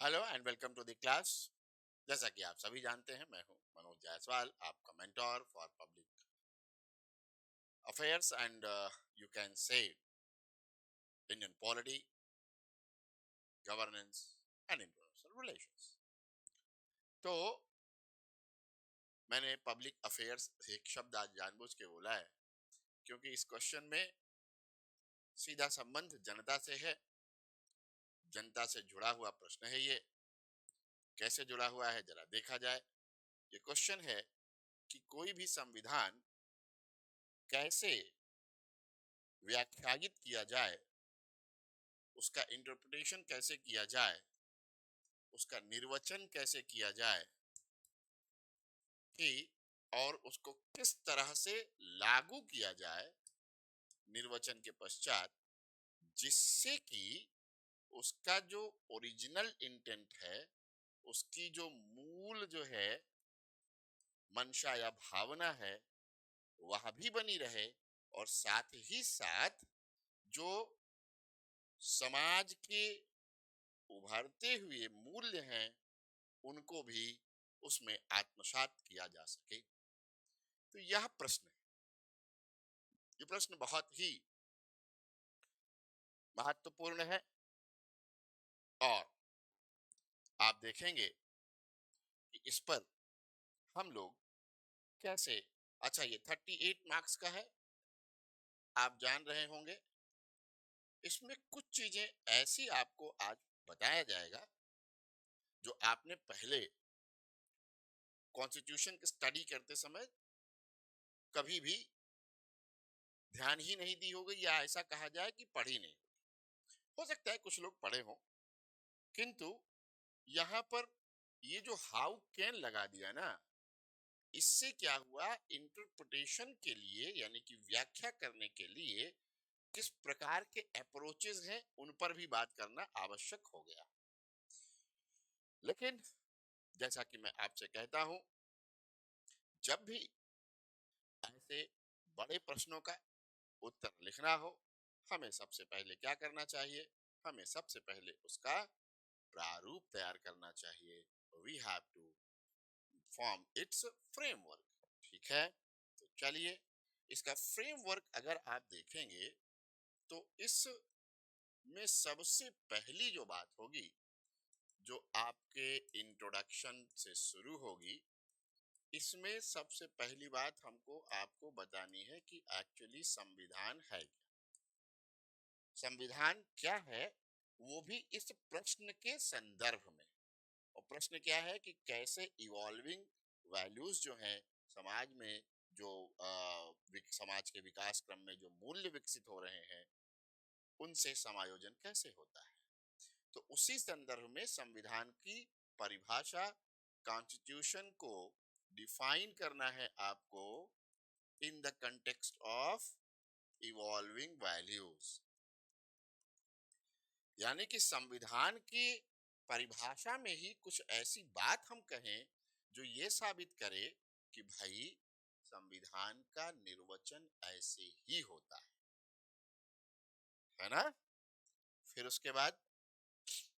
Hello and welcome to the class. जैसा कि आप सभी जानते हैं, मैं हूं मनोज जायसवाल, आपका mentor for public affairs and you can say Indian polity, governance and international relations. तो मैंने पब्लिक अफेयर्स एक शब्द आज जानबूझ के बोला है क्योंकि इस क्वेश्चन में सीधा संबंध जनता से है। जनता से जुड़ा हुआ प्रश्न है ये। कैसे जुड़ा हुआ है जरा देखा जाए। ये क्वेश्चन है कि कोई भी संविधान कैसे व्याख्यायित किया जाए, उसका इंटरप्रिटेशन कैसे किया जाए, उसका निर्वचन कैसे किया जाए कि और उसको किस तरह से लागू किया जाए निर्वचन के पश्चात, जिससे कि उसका जो ओरिजिनल इंटेंट है, उसकी जो मूल जो है मंशा या भावना है, वह भी बनी रहे और साथ ही साथ जो समाज के उभरते हुए मूल्य हैं उनको भी उसमें आत्मसात किया जा सके। तो यह प्रश्न है। ये प्रश्न बहुत ही महत्वपूर्ण है और आप देखेंगे कि इस पर हम लोग कैसे। अच्छा, ये 38 मार्क्स का है, आप जान रहे होंगे। इसमें कुछ चीजें ऐसी आपको आज बताया जाएगा जो आपने पहले कॉन्स्टिट्यूशन की स्टडी करते समय कभी भी ध्यान ही नहीं दी होगी, या ऐसा कहा जाए कि पढ़ी नहीं होगी। हो सकता है कुछ लोग पढ़े हों, किंतु यहाँ पर ये जो हाउ कैन लगा दिया ना, इससे क्या हुआ, इंटरप्रिटेशन के लिए यानी कि व्याख्या करने के लिए किस प्रकार के अप्रोचेस हैं उन पर भी बात करना आवश्यक हो गया। लेकिन जैसा कि मैं आपसे कहता हूं, जब भी ऐसे बड़े प्रश्नों का उत्तर लिखना हो, हमें सबसे पहले क्या करना चाहिए? हमें सबसे पहले उसका प्रारूप तैयार करना चाहिए। We have to form its framework. ठीक है, तो चलिए, इसका फ्रेमवर्क अगर आप देखेंगे तो इस में सबसे पहली जो बात होगी, जो आपके इंट्रोडक्शन से शुरू होगी, इसमें सबसे पहली बात हमको आपको बतानी है कि एक्चुअली संविधान है क्या। संविधान क्या है, वो भी इस प्रश्न के संदर्भ में। और प्रश्न क्या है कि कैसे इवॉल्विंग वैल्यूज जो हैं समाज में, जो समाज के विकास क्रम में जो मूल्य विकसित हो रहे हैं, उनसे समायोजन कैसे होता है। तो उसी संदर्भ में संविधान की परिभाषा, कॉन्स्टिट्यूशन को डिफाइन करना है आपको in the context of evolving values. यानी कि संविधान की परिभाषा में ही कुछ ऐसी बात हम कहें जो ये साबित करे कि भाई संविधान का निर्वचन ऐसे ही होता है ना। फिर उसके बाद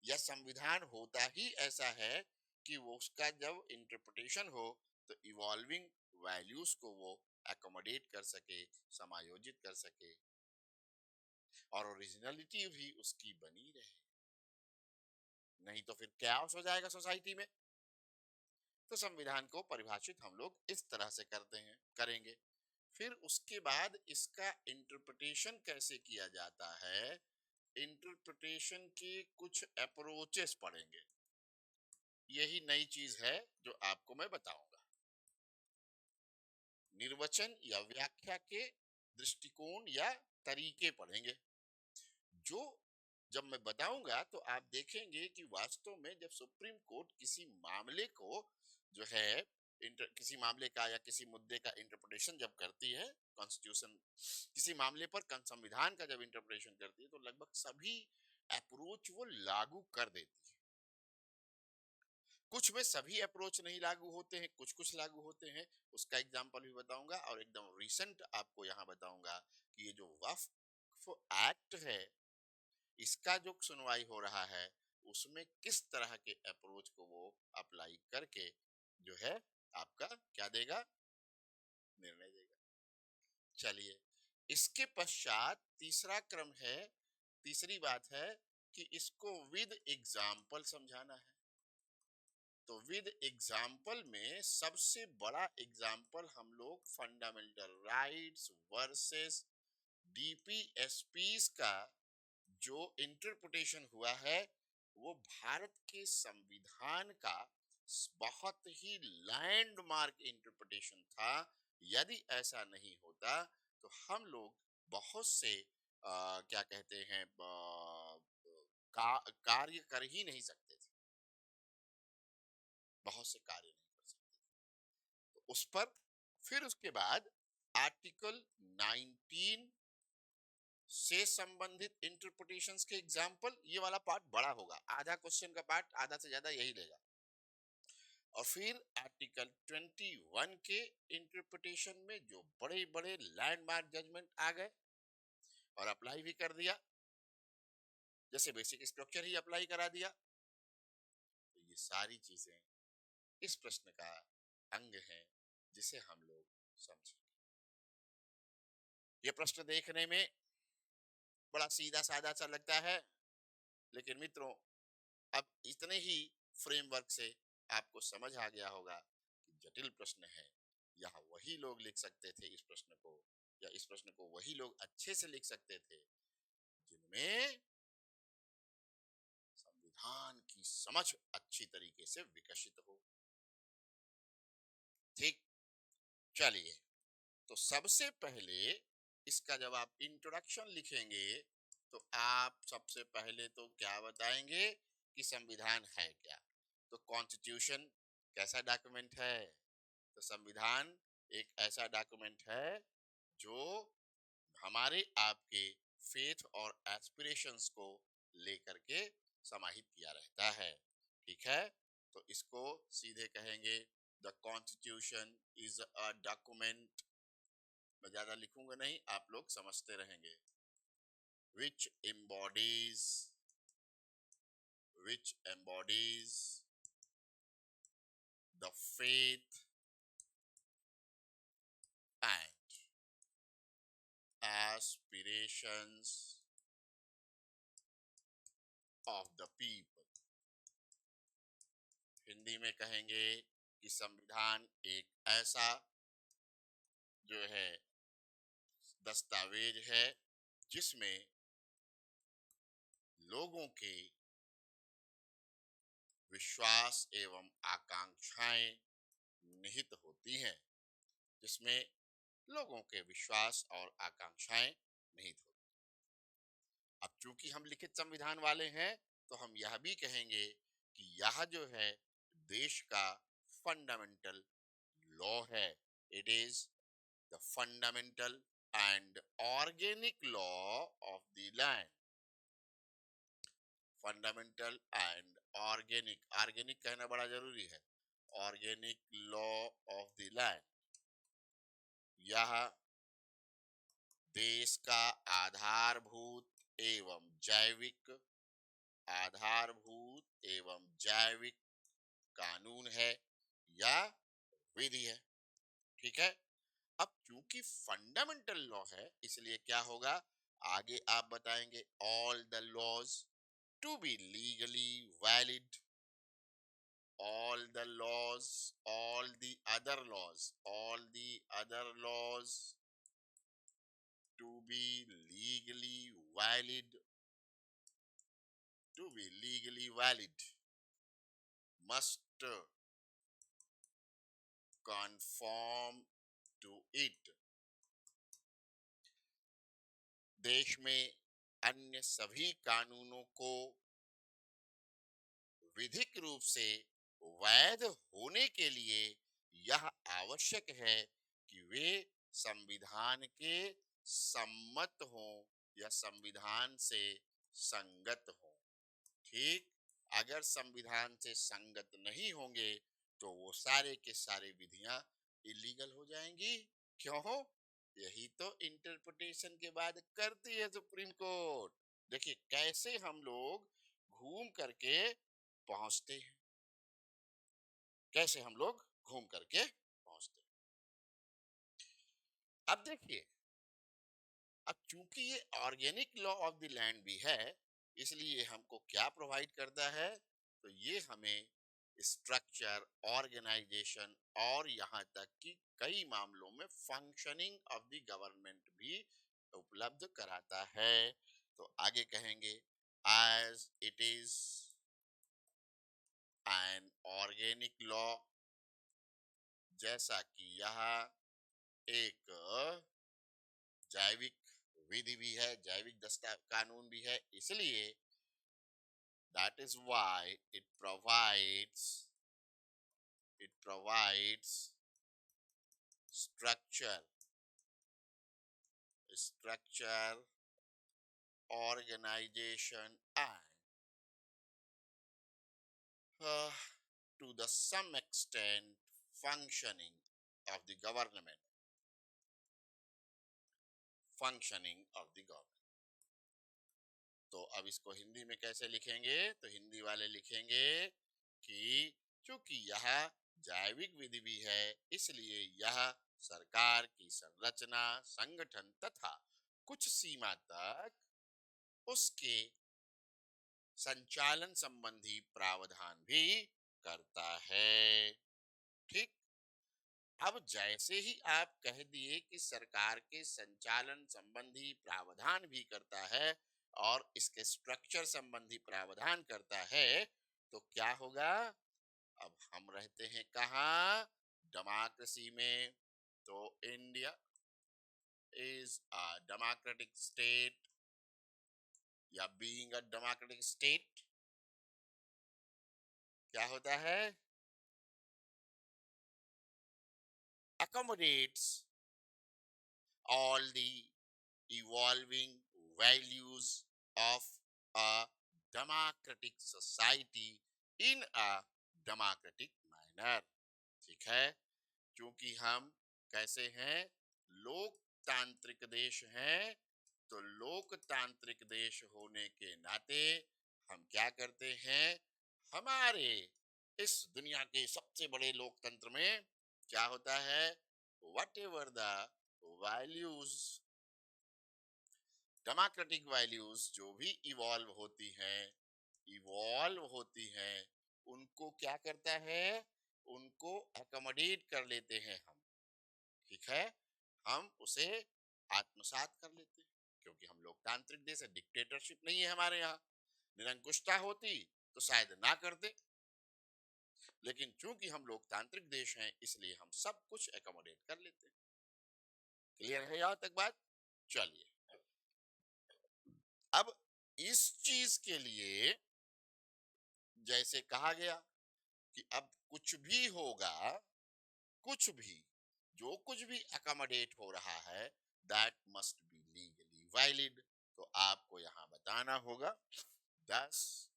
यह संविधान होता ही ऐसा है कि वो उसका जब इंटरप्रिटेशन हो तो इवॉल्विंग वैल्यूज को वो एकोमोडेट कर सके, समायोजित कर सके और ओरिजिनलिटी भी उसकी बनी रहे। नहीं तो फिर कैओस हो जाएगा सोसाइटी में। तो संविधान को परिभाषित हम लोग इस तरह से करते हैं, करेंगे। फिर उसके बाद इसका इंटरप्रिटेशन कैसे किया जाता है, इंटरप्रिटेशन के कुछ अप्रोचेस पढ़ेंगे। यही नई चीज है जो आपको मैं बताऊंगा। निर्वचन या व्याख्या के दृष्टिकोण या तरीके पढ़ेंगे, जो जब मैं बताऊंगा तो आप देखेंगे कि वास्तव में जब सुप्रीम कोर्ट किसी मामले को जो है किसी मामले का या किसी मुद्दे का इंटरप्रिटेशन जब करती है, कॉन्स्टिट्यूशन किसी मामले पर संविधान का जब इंटरप्रिटेशन करती है, तो लगभग सभी अप्रोच वो लागू कर देती है। कुछ में सभी अप्रोच नहीं लागू होते हैं, कुछ कुछ लागू होते हैं। उसका एग्जांपल भी बताऊंगा और एकदम रिसेंट आपको यहाँ बताऊंगा कि ये जो वक्फ एक्ट है, इसका जो सुनवाई हो रहा है, उसमें किस तरह के अप्रोच को वो अप्लाई करके जो है आपका क्या देगा, निर्णय देगा। चलिए, इसके पश्चात तीसरा क्रम है, तीसरी बात है कि इसको विद एग्जाम्पल समझाना है। तो विद एग्जाम्पल में सबसे बड़ा एग्जाम्पल हम लोग फंडामेंटल राइट्स वर्सेस डीपीएसपीस का जो इंटरप्रिटेशन हुआ है वो भारत के संविधान का बहुत ही लैंडमार्क इंटरप्रिटेशन था। यदि ऐसा नहीं होता तो हम लोग बहुत से क्या कहते हैं कार्य कर ही नहीं सकते थे, बहुत से कार्य नहीं कर सकते थे। तो उस पर फिर उसके बाद आर्टिकल 19 से संबंधित इंटरप्रिटेशंस के एग्जाम्पल, ये वाला पार्ट बड़ा होगा, आधा क्वेश्चन का पार्ट आधा से ज्यादा यही लेगा। और फिर आर्टिकल 21 के इंटरप्रिटेशन में जो बड़े बड़े लैंडमार्क जजमेंट आ गए और अप्लाई भी कर दिया, जैसे बेसिक स्ट्रक्चर ही अप्लाई करा दिया। तो ये सारी चीजें इस प्रश्न का अंग है जिसे हम लोग समझेंगे। ये प्रश्न देखने में बड़ा सीधा साधा सा लगता है, लेकिन मित्रों अब इतने ही फ्रेमवर्क से आपको समझ आ गया होगा कि जटिल प्रश्न है। यहाँ वही लोग लिख सकते थे इस प्रश्न को, या इस प्रश्न को वही लोग अच्छे से लिख सकते थे जिनमें संविधान की समझ अच्छी तरीके से विकसित हो। ठीक, चलिए, तो सबसे पहले इसका जब आप इंट्रोडक्शन लिखेंगे तो आप सबसे पहले तो क्या बताएंगे कि संविधान है क्या। तो कॉन्स्टिट्यूशन कैसा डॉक्यूमेंट है? तो संविधान एक ऐसा डॉक्यूमेंट है जो हमारे आपके फेथ और एस्पिरेशंस को लेकर के समाहित किया रहता है। ठीक है, तो इसको सीधे कहेंगे the constitution is a document, मैं ज्यादा लिखूंगा नहीं, आप लोग समझते रहेंगे, which embodies the faith and aspirations of the people। Hindi में कहेंगे कि संविधान एक ऐसा जो है दस्तावेज है जिसमें लोगों के विश्वास एवं आकांक्षाएं निहित होती हैं, जिसमें लोगों के विश्वास और आकांक्षाएं निहित होती। अब चूंकि हम लिखित संविधान वाले हैं तो हम यह भी कहेंगे कि यह जो है देश का फंडामेंटल लॉ है। It is the fundamental and organic law of the land. Fundamental and organic, organic कहना बड़ा जरूरी है, organic law of the land. यह देश का आधारभूत एवं जैविक कानून है या विधि है। ठीक है, अब चूंकि फंडामेंटल लॉ है इसलिए क्या होगा, आगे आप बताएंगे all the laws to be legally valid, all the laws, all the other laws to be legally valid must conform to it। देश में अन्य सभी कानूनों को विधिक रूप से वैध होने के लिए यह आवश्यक है कि वे संविधान के सम्मत हों या संविधान से संगत हों। ठीक, अगर संविधान से संगत नहीं होंगे तो वो सारे के सारे विधियां इलीगल हो जाएंगी। क्यों? यही तो इंटरप्रिटेशन के बाद करती है सुप्रीम कोर्ट। देखिए कैसे हम लोग घूम करके पहुंचते हैं। कैसे हम लोग घूम करके पहुंचते हैं? अब देखिए, अब चूंकि ये organic law of the land भी है, इसलिए हमको क्या प्रोवाइड करता है? तो ये हमें स्ट्रक्चर, ऑर्गेनाइजेशन और यहाँ तक कि कई मामलों में फंक्शनिंग ऑफ द गवर्नमेंट भी उपलब्ध कराता है। तो आगे कहेंगे, as it is an organic law, जैसा कि यह एक जैविक विधि भी है, जैविक दस्ता कानून भी है, इसलिए that is why it provides structure, organization and uh, to the some extent functioning of the government functioning of the government। तो अब इसको हिंदी में कैसे लिखेंगे? तो हिंदी वाले लिखेंगे कि चूंकि यह जैविक विधि भी है, इसलिए यह सरकार की संरचना, संगठन तथा कुछ सीमा तक उसके संचालन संबंधी प्रावधान भी करता है। ठीक। अब जैसे ही आप कह दिए कि सरकार के संचालन संबंधी प्रावधान भी करता है और इसके स्ट्रक्चर संबंधी प्रावधान करता है, तो क्या होगा? अब हम रहते हैं कहाँ? डेमोक्रेसी में। तो India is a democratic state, या बीइंग अ डेमोक्रेटिक स्टेट क्या होता है? accommodates all the evolving values of a democratic society in a democratic manner। ठीक है। क्योंकि हम कैसे हैं? लोकतांत्रिक देश हैं, तो लोकतांत्रिक देश होने के नाते हम क्या करते हैं? हमारे इस दुनिया के सबसे बड़े लोकतंत्र में क्या होता है? whatever the values, democratic values जो भी इवॉल्व होती हैं, उनको क्या करता है? उनको अकोमोडेट कर लेते हैं हम। ठीक है, हम उसे आत्मसात कर लेते हैं, क्योंकि हम लोकतांत्रिक देश है, डिक्टेटरशिप नहीं है हमारे यहाँ। निरंकुशता होती तो शायद ना करते, लेकिन चूंकि हम लोकतांत्रिक देश हैं, इसलिए हम सब कुछ अकोमोडेट कर लेते हैं। क्लियर है यहाँ तक बात? चलिए, अब इस चीज के लिए जैसे कहा गया कि अब कुछ भी होगा, कुछ भी, जो कुछ भी अकोमोडेट हो रहा है, that must be legally valid. तो आपको यहां बताना होगा, दस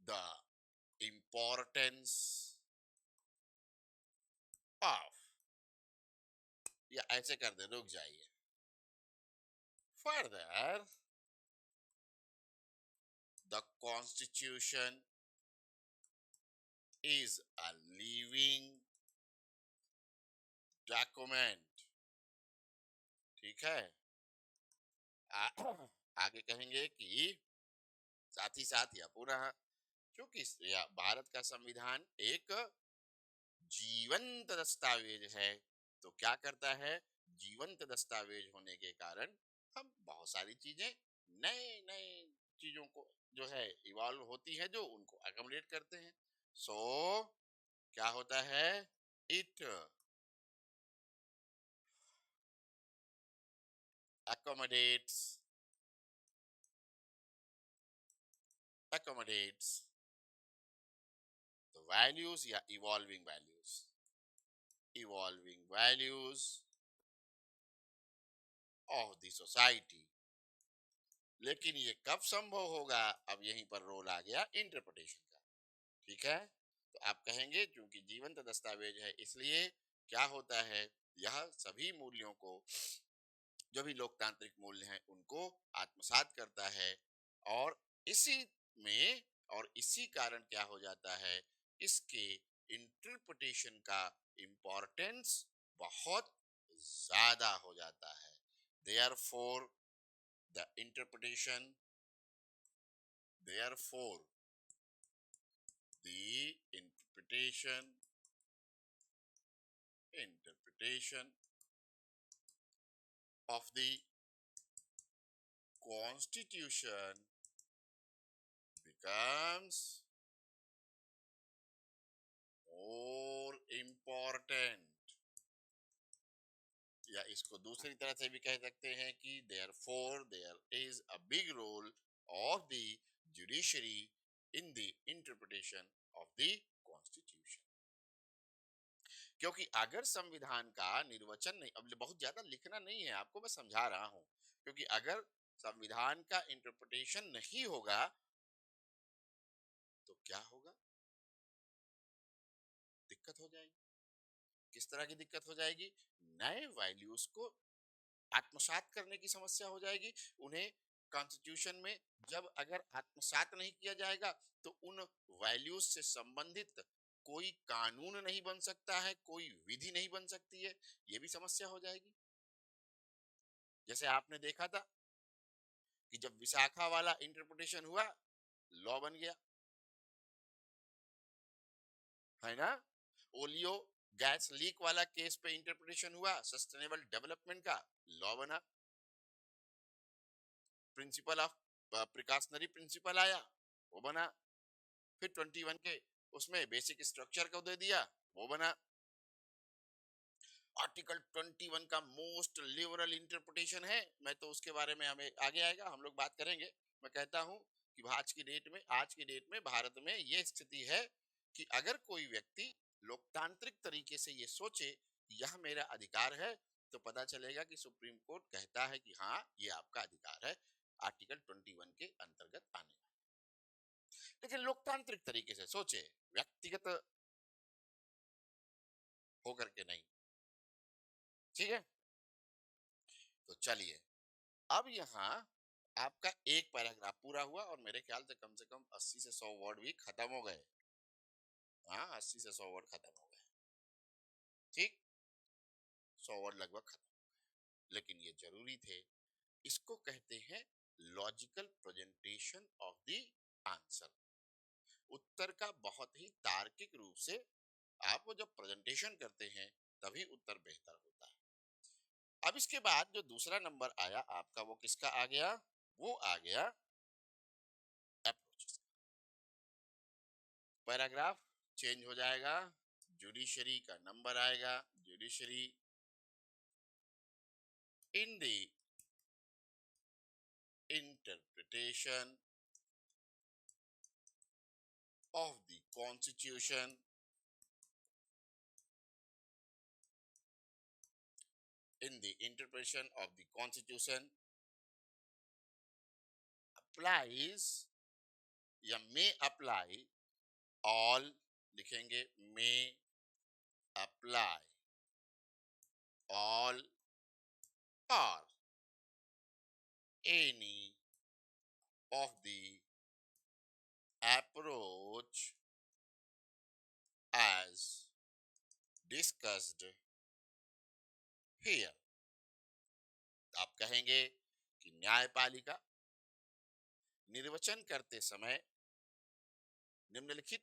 द इम्पोर्टेंस ऑफ, या ऐसे कर दे, रुक जाइए, further the constitution is a living document। ठीक है। आगे कहेंगे कि साथ ही साथ या पुनः, क्योंकि भारत का संविधान एक जीवंत दस्तावेज है, तो क्या करता है? जीवंत दस्तावेज होने के कारण हम बहुत सारी चीजें, नए नए चीजों को जो है इवॉल्व होती है, जो उनको अकोमोडेट करते हैं। सो क्या होता है? इट accommodates the values या evolving values of the society। लेकिन ये कब संभव होगा? अब यहीं पर रोल आ गया इंटरप्रिटेशन का। ठीक है, तो आप कहेंगे क्योंकि जीवंत दस्तावेज है, इसलिए क्या होता है? यह सभी मूल्यों को, जो भी लोकतांत्रिक मूल्य हैं, उनको आत्मसात करता है और इसी में और इसी कारण क्या हो जाता है, इसके इंटरप्रिटेशन का इंपॉर्टेंस बहुत ज्यादा हो जाता है। Therefore, the interpretation, therefore, the interpretation of the Constitution becomes more important, या इसको दूसरी तरह से भी कह सकते हैं कि therefore there is a big role of the judiciary in the interpretation of the Constitution। क्योंकि अगर संविधान का निर्वचन नहीं, अब बहुत ज्यादा लिखना नहीं है आपको, मैं समझा रहा हूं, क्योंकि अगर संविधान का इंटरप्रिटेशन नहीं होगा तो क्या होगा, दिक्कत हो जाएगी। किस तरह की दिक्कत हो जाएगी, नए वैल्यूज को आत्मसात करने की समस्या हो जाएगी। उन्हें कॉन्स्टिट्यूशन में जब अगर आत्मसात नहीं किया जाएगा तो उन वैल्यूज से संबंधित कोई कानून नहीं बन सकता है, कोई विधि नहीं बन सकती है, ये भी समस्या हो जाएगी। जैसे आपने देखा था कि जब विशाखा वाला इंटरप्रिटेशन हुआ, लॉ बन गया, है ना। ओलियो गैस लीक वाला केस पे इंटरप्रिटेशन हुआ, सस्टेनेबल डेवलपमेंट का, लॉ बना। प्रिंसिपल ऑफ प्रिकॉशनरी प्रिंसिपल आया, वो बना। फिर 21 के उसमें बेसिक स्ट्रक्चर को दे दिया, वो बना। आर्टिकल 21 का मोस्ट लिबरल इंटरप्रिटेशन है, मैं तो उसके बारे में हमें आगे आएगा, हम लोग बात करेंगे। मैं कहता हूं कि आज की डेट में भारत में ये स्थिति है कि अगर कोई व्यक्ति लोकतांत्रिक तरीके से ये सोचे यह मेरा अधिकार है, तो पता चलेगा कि सुप्रीम कोर्ट कहता है कि हाँ ये आपका अधिकार है आर्टिकल 21 के अंतर्गत आने का। लेकिन लोकतांत्रिक तरीके से सोचे, व्यक्तिगत होकर के नहीं। ठीक है, तो चलिए अब यहाँ आपका एक पैराग्राफ पूरा हुआ और मेरे ख्याल से कम 80 से 100 वर्ड भी खत्म हो गए। हाँ, 80 से 100 वर्ड खत्म हो गए। ठीक, 100 वर्ड लगभग खत्म, लेकिन ये जरूरी थे। इसको कहते हैं logical presentation of the answer. उत्तर का बहुत ही तार्किक रूप से आप वो जब प्रेजेंटेशन करते हैं तभी उत्तर बेहतर होता है। अब इसके बाद जो दूसरा नंबर आया आपका, वो किसका आ गया, वो आ गया अप्रोचेस। पैराग्राफ चेंज हो जाएगा, जुडिशरी का नंबर आएगा, judiciary in the interpretation of the Constitution in the interpretation of the Constitution applies या may apply all, लिखेंगे may apply all or any of the approach as discussed here। आप कहेंगे कि न्यायपालिका निर्वचन करते समय निम्नलिखित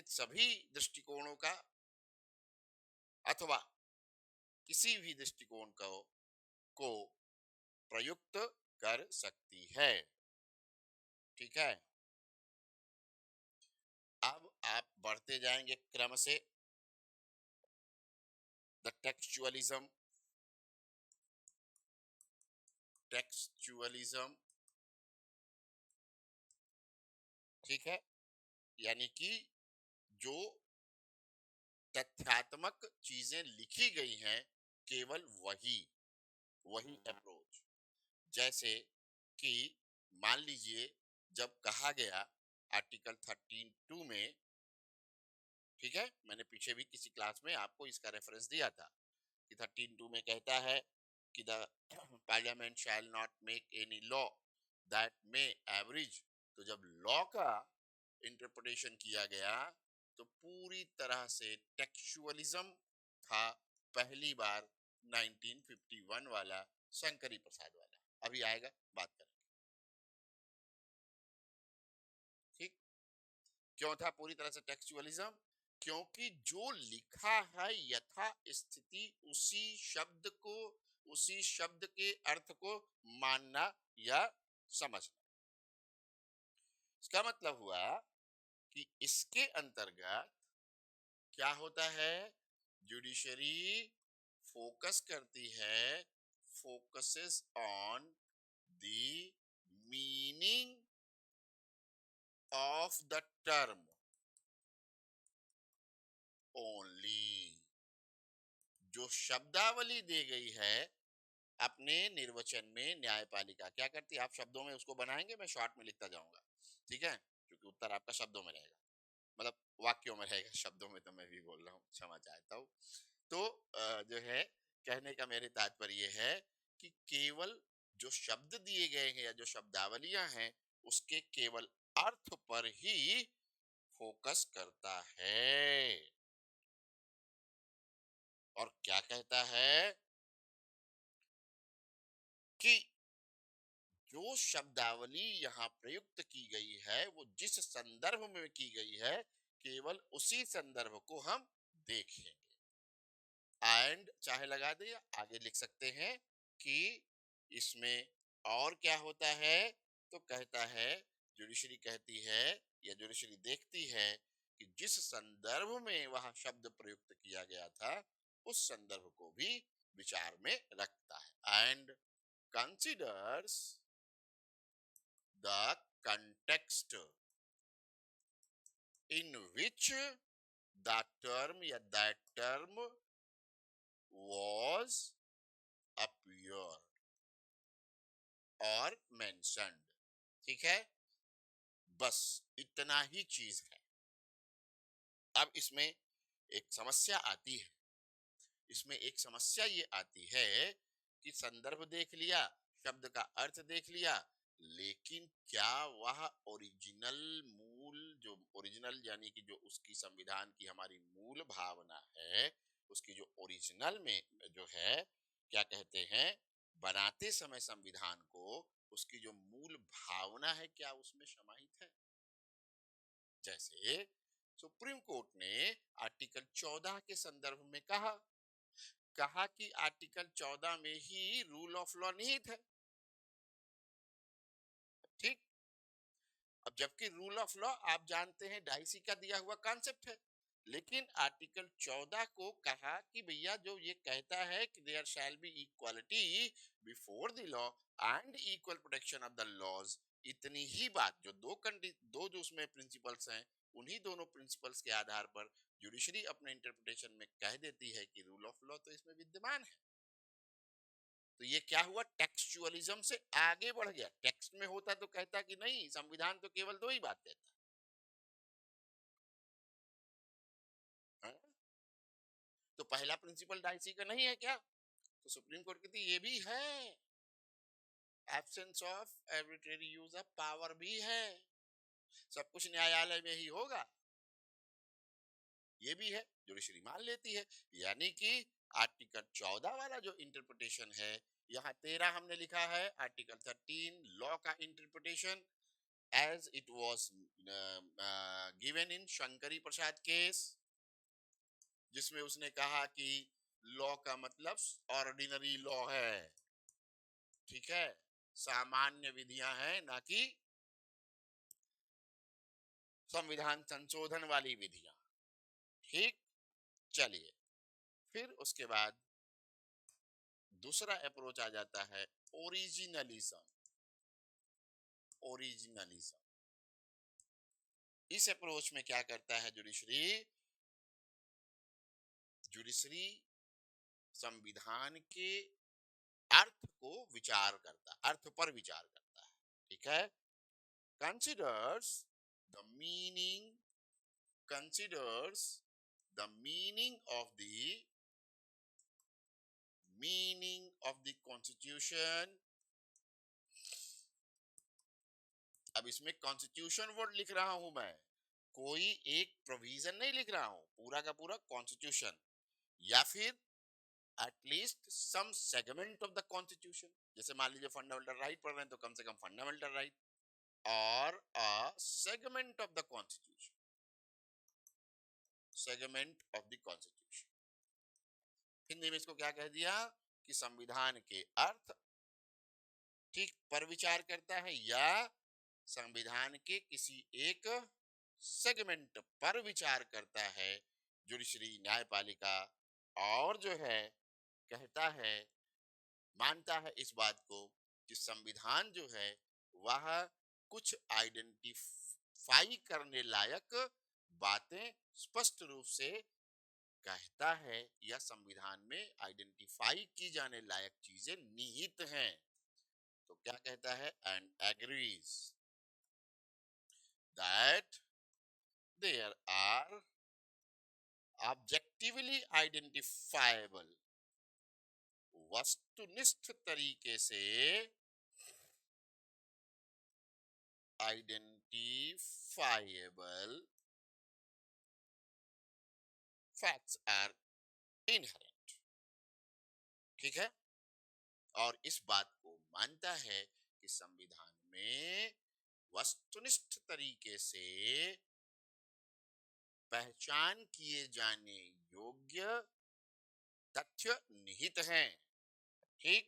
सभी दृष्टिकोणों का अथवा किसी भी दृष्टिकोण को प्रयुक्त कर सकती है। ठीक है, अब आप बढ़ते जाएंगे क्रम से। द टेक्सचुअलिज्म, ठीक है, यानी कि जो तथ्यात्मक चीजें लिखी गई हैं केवल वही अप्रोच। जैसे कि मान लीजिए जब कहा गया आर्टिकल 13(2) में, ठीक है, मैंने पीछे भी किसी क्लास में आपको इसका रेफरेंस दिया था कि 13(2) में कहता है कि the parliament shall not make any law that may average. तो जब लॉ का इंटरप्रिटेशन किया गया तो पूरी तरह से टेक्सचुअलिज्म था, पहली बार 1951 वाला शंकरी प्रसाद वाला। अभी आएगा, बात करें। ठीक, क्यों था पूरी तरह से टेक्सचुअलिज्म? क्योंकि जो लिखा है यथा स्थिति उसी शब्द के अर्थ को मानना या समझना। इसका मतलब हुआ कि इसके अंतर्गत क्या होता है, जुडिशरी फोकस करती है, focuses on the meaning of the term only. जो शब्दावली दी गई है अपने निर्वचन में, न्यायपालिका क्या करती है, आप शब्दों में उसको बनाएंगे, मैं शॉर्ट में लिखता जाऊंगा, ठीक है, क्योंकि उत्तर आपका शब्दों में रहेगा, मतलब वाक्यों में रहेगा, शब्दों में तो मैं भी बोल रहा हूँ, क्षमा चाहता हूँ। तो जो है, कहने का मेरे तात्पर्य है कि केवल जो शब्द दिए गए हैं या जो शब्दावलियां हैं उसके केवल अर्थ पर ही फोकस करता है। और क्या कहता है कि जो शब्दावली यहाँ प्रयुक्त की गई है वो जिस संदर्भ में की गई है केवल उसी संदर्भ को हम देखेंगे। एंड चाहे लगा दे या आगे लिख सकते हैं कि इसमें और क्या होता है। तो कहता है, जुडिशरी कहती है या जुडिशरी देखती है कि जिस संदर्भ में वह शब्द प्रयुक्त किया गया था उस संदर्भ को भी विचार में रखता है। And considers the context in which the term या that term was appeared or mentioned। ठीक है, बस इतना ही चीज है। अब इसमें एक समस्या आती है, इसमें एक समस्या ये आती है कि संदर्भ देख लिया, शब्द का अर्थ देख लिया, लेकिन क्या वह ओरिजिनल मूल, जो ओरिजिनल यानी कि जो उसकी संविधान की हमारी मूल भावना है, उसकी जो ओरिजिनल में जो है, क्या कहते हैं, बनाते समय संविधान को उसकी जो मूल भावना है क्या उसमें समाहित है। जैसे सुप्रीम कोर्ट ने आर्टिकल 14 के संदर्भ में कहा कि आर्टिकल 14 में ही रूल ऑफ लॉ निहित है। ठीक, अब जबकि रूल ऑफ लॉ आप जानते हैं डाइसी का दिया हुआ कॉन्सेप्ट है, लेकिन आर्टिकल 14 को कहा कि भैया जो ये कहता है कि there shall be equality before the law and equal protection of the laws. इतनी ही बात, जो दो जो उसमें प्रिंसिपल्स हैं, उन्हीं दोनों प्रिंसिपल्स के आधार पर जुडिशरी अपने इंटरप्रिटेशन में कह देती है कि रूल ऑफ लॉ तो इसमें विद्यमान है। तो ये क्या हुआ, टेक्सचुअलिज्म से आगे बढ़ गया। टेक्स्ट में होता तो कहता कि नहीं, संविधान तो केवल दो ही बात कहता है। तो पहला प्रिंसिपल डाइसी का नहीं है क्या? तो सुप्रीम कोर्ट कहती ये भी है, absence of arbitrary use of power भी है, सब कुछ न्यायालय में ही होगा, ये भी है, जुडिशरी मान लेती है। यानी कि आर्टिकल 14 वाला जो इंटरप्रिटेशन है, यहाँ 13 हमने लिखा है, आर्टिकल 13 लॉ का interpretation as it was given in Shankari Prasad case, जिसमें उसने कहा कि लॉ का मतलब ऑर्डिनरी लॉ है, ठीक है, सामान्य विधियां हैं, ना कि संविधान संशोधन वाली विधियां। ठीक, चलिए, फिर उसके बाद दूसरा अप्रोच आ जाता है ओरिजिनलिज्म। ओरिजिनलिज्म, इस अप्रोच में क्या करता है जुडिशरी, जुडिशरी संविधान के अर्थ को विचार करता, अर्थ पर विचार करता है। ठीक है, considers the meaning considers the meaning of the constitution अब इसमें कॉन्स्टिट्यूशन वर्ड लिख रहा हूं मैं, कोई एक प्रोविजन नहीं लिख रहा हूं, पूरा का पूरा कॉन्स्टिट्यूशन, या फिर at least some segment of the Constitution. जैसे मान लीजिए फंडामेंटल राइट पढ़ रहे हैं तो कम से कम फंडामेंटल राइट और a segment of the constitution, segment of the constitution. Hindi में इसको क्या कह दिया कि संविधान के अर्थ ठीक पर विचार करता है या संविधान के किसी एक सेगमेंट पर विचार करता है। जुडिशरी न्यायपालिका और जो है कहता है, मानता है इस बात को कि संविधान जो है वह कुछ आइडेंटिफाई करने लायक बातें स्पष्ट रूप से कहता है, या संविधान में आइडेंटिफाई की जाने लायक चीजें निहित हैं। तो क्या कहता है, and agrees that there are objectively identifiable, वस्तुनिष्ठ तरीके से आइडेंटिफाइबल फैक्ट्स आर इनहेरेंट। ठीक है, और इस बात को मानता है कि संविधान में वस्तुनिष्ठ तरीके से पहचान किए जाने योग्य तथ्य निहित हैं। ठीक,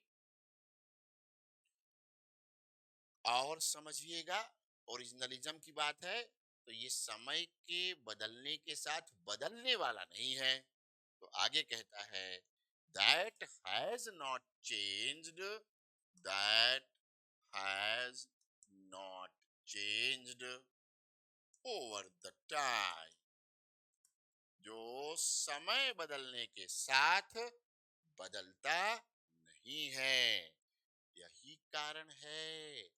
और समझिएगा ओरिजिनलिज्म की बात है तो ये समय के बदलने के साथ बदलने वाला नहीं है। तो आगे कहता है that has not changed, that has not changed over the time, जो समय बदलने के साथ बदलता नहीं है। यही कारण है,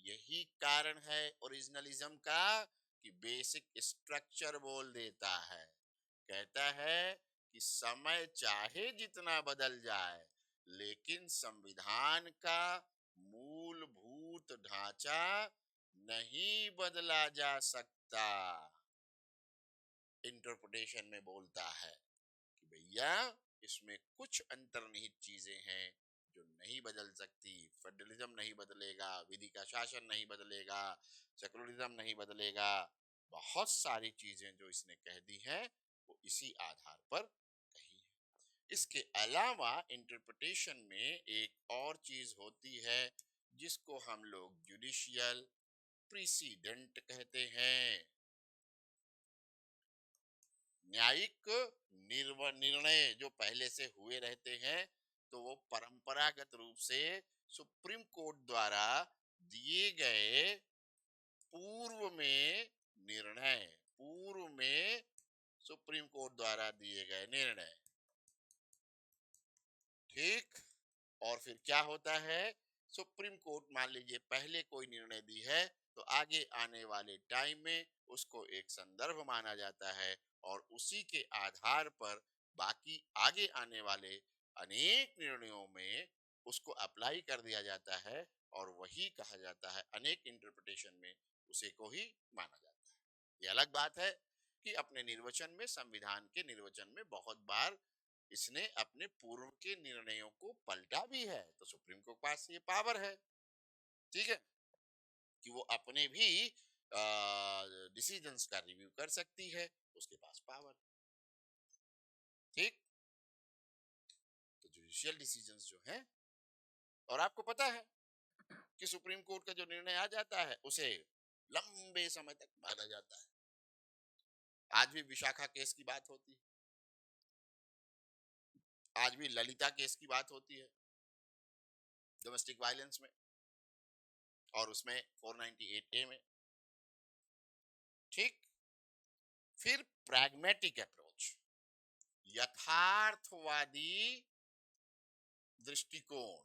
यही कारण है ओरिजिनलिज्म का कि बेसिक स्ट्रक्चर बोल देता है। कहता है कि समय चाहे जितना बदल जाए लेकिन संविधान का मूलभूत ढांचा नहीं बदला जा सकता। इंटरप्रिटेशन में बोलता है कि भैया इसमें कुछ अंतर्निहित चीजें हैं जो नहीं बदल सकती। फेडरलिज्म नहीं बदलेगा, विधि का शासन नहीं बदलेगा, सेकुलरिज्म नहीं बदलेगा, बहुत सारी चीजें जो इसने कह दी हैं वो इसी आधार पर कही है। इसके अलावा इंटरप्रिटेशन में एक और चीज होती है जिसको हम लोग जुडिशियल प्रीसीडेंट कहते हैं। न्यायिक निर्णय जो पहले से हुए रहते हैं तो वो परंपरागत रूप से सुप्रीम कोर्ट द्वारा दिए गए पूर्व में निर्णय, पूर्व में सुप्रीम कोर्ट द्वारा दिए गए निर्णय। ठीक, और फिर क्या होता है, सुप्रीम कोर्ट मान लीजिए पहले कोई निर्णय दी है तो आगे आने वाले टाइम में उसको एक संदर्भ माना जाता है और उसी के आधार पर बाकी आगे आने वाले अनेक निर्णयों में उसको अप्लाई कर दिया जाता है और वही कहा जाता है, अनेक इंटरप्रिटेशन में उसे को ही माना जाता है। ये अलग बात है कि अपने निर्वचन में, संविधान के निर्वचन में बहुत बार इसने अपने पूर्व के निर्णयों को पलटा भी है, तो सुप्रीम कोर्ट के पास ये पावर है, ठीक है, कि वो अपने भी डिसीजंस का रिव्यू कर सकती है, उसके पास पावर। ठीक, तो जुडिशियल डिसीजंस जो है, और आपको पता है कि सुप्रीम कोर्ट का जो निर्णय आ जाता है उसे लंबे समय तक माना जाता है। आज भी विशाखा केस की बात होती है, आज भी ललिता केस की बात होती है डोमेस्टिक वायलेंस में, और उसमें 498A में। ठीक, फिर प्रैग्मेटिक अप्रोच, यथार्थवादी दृष्टिकोण,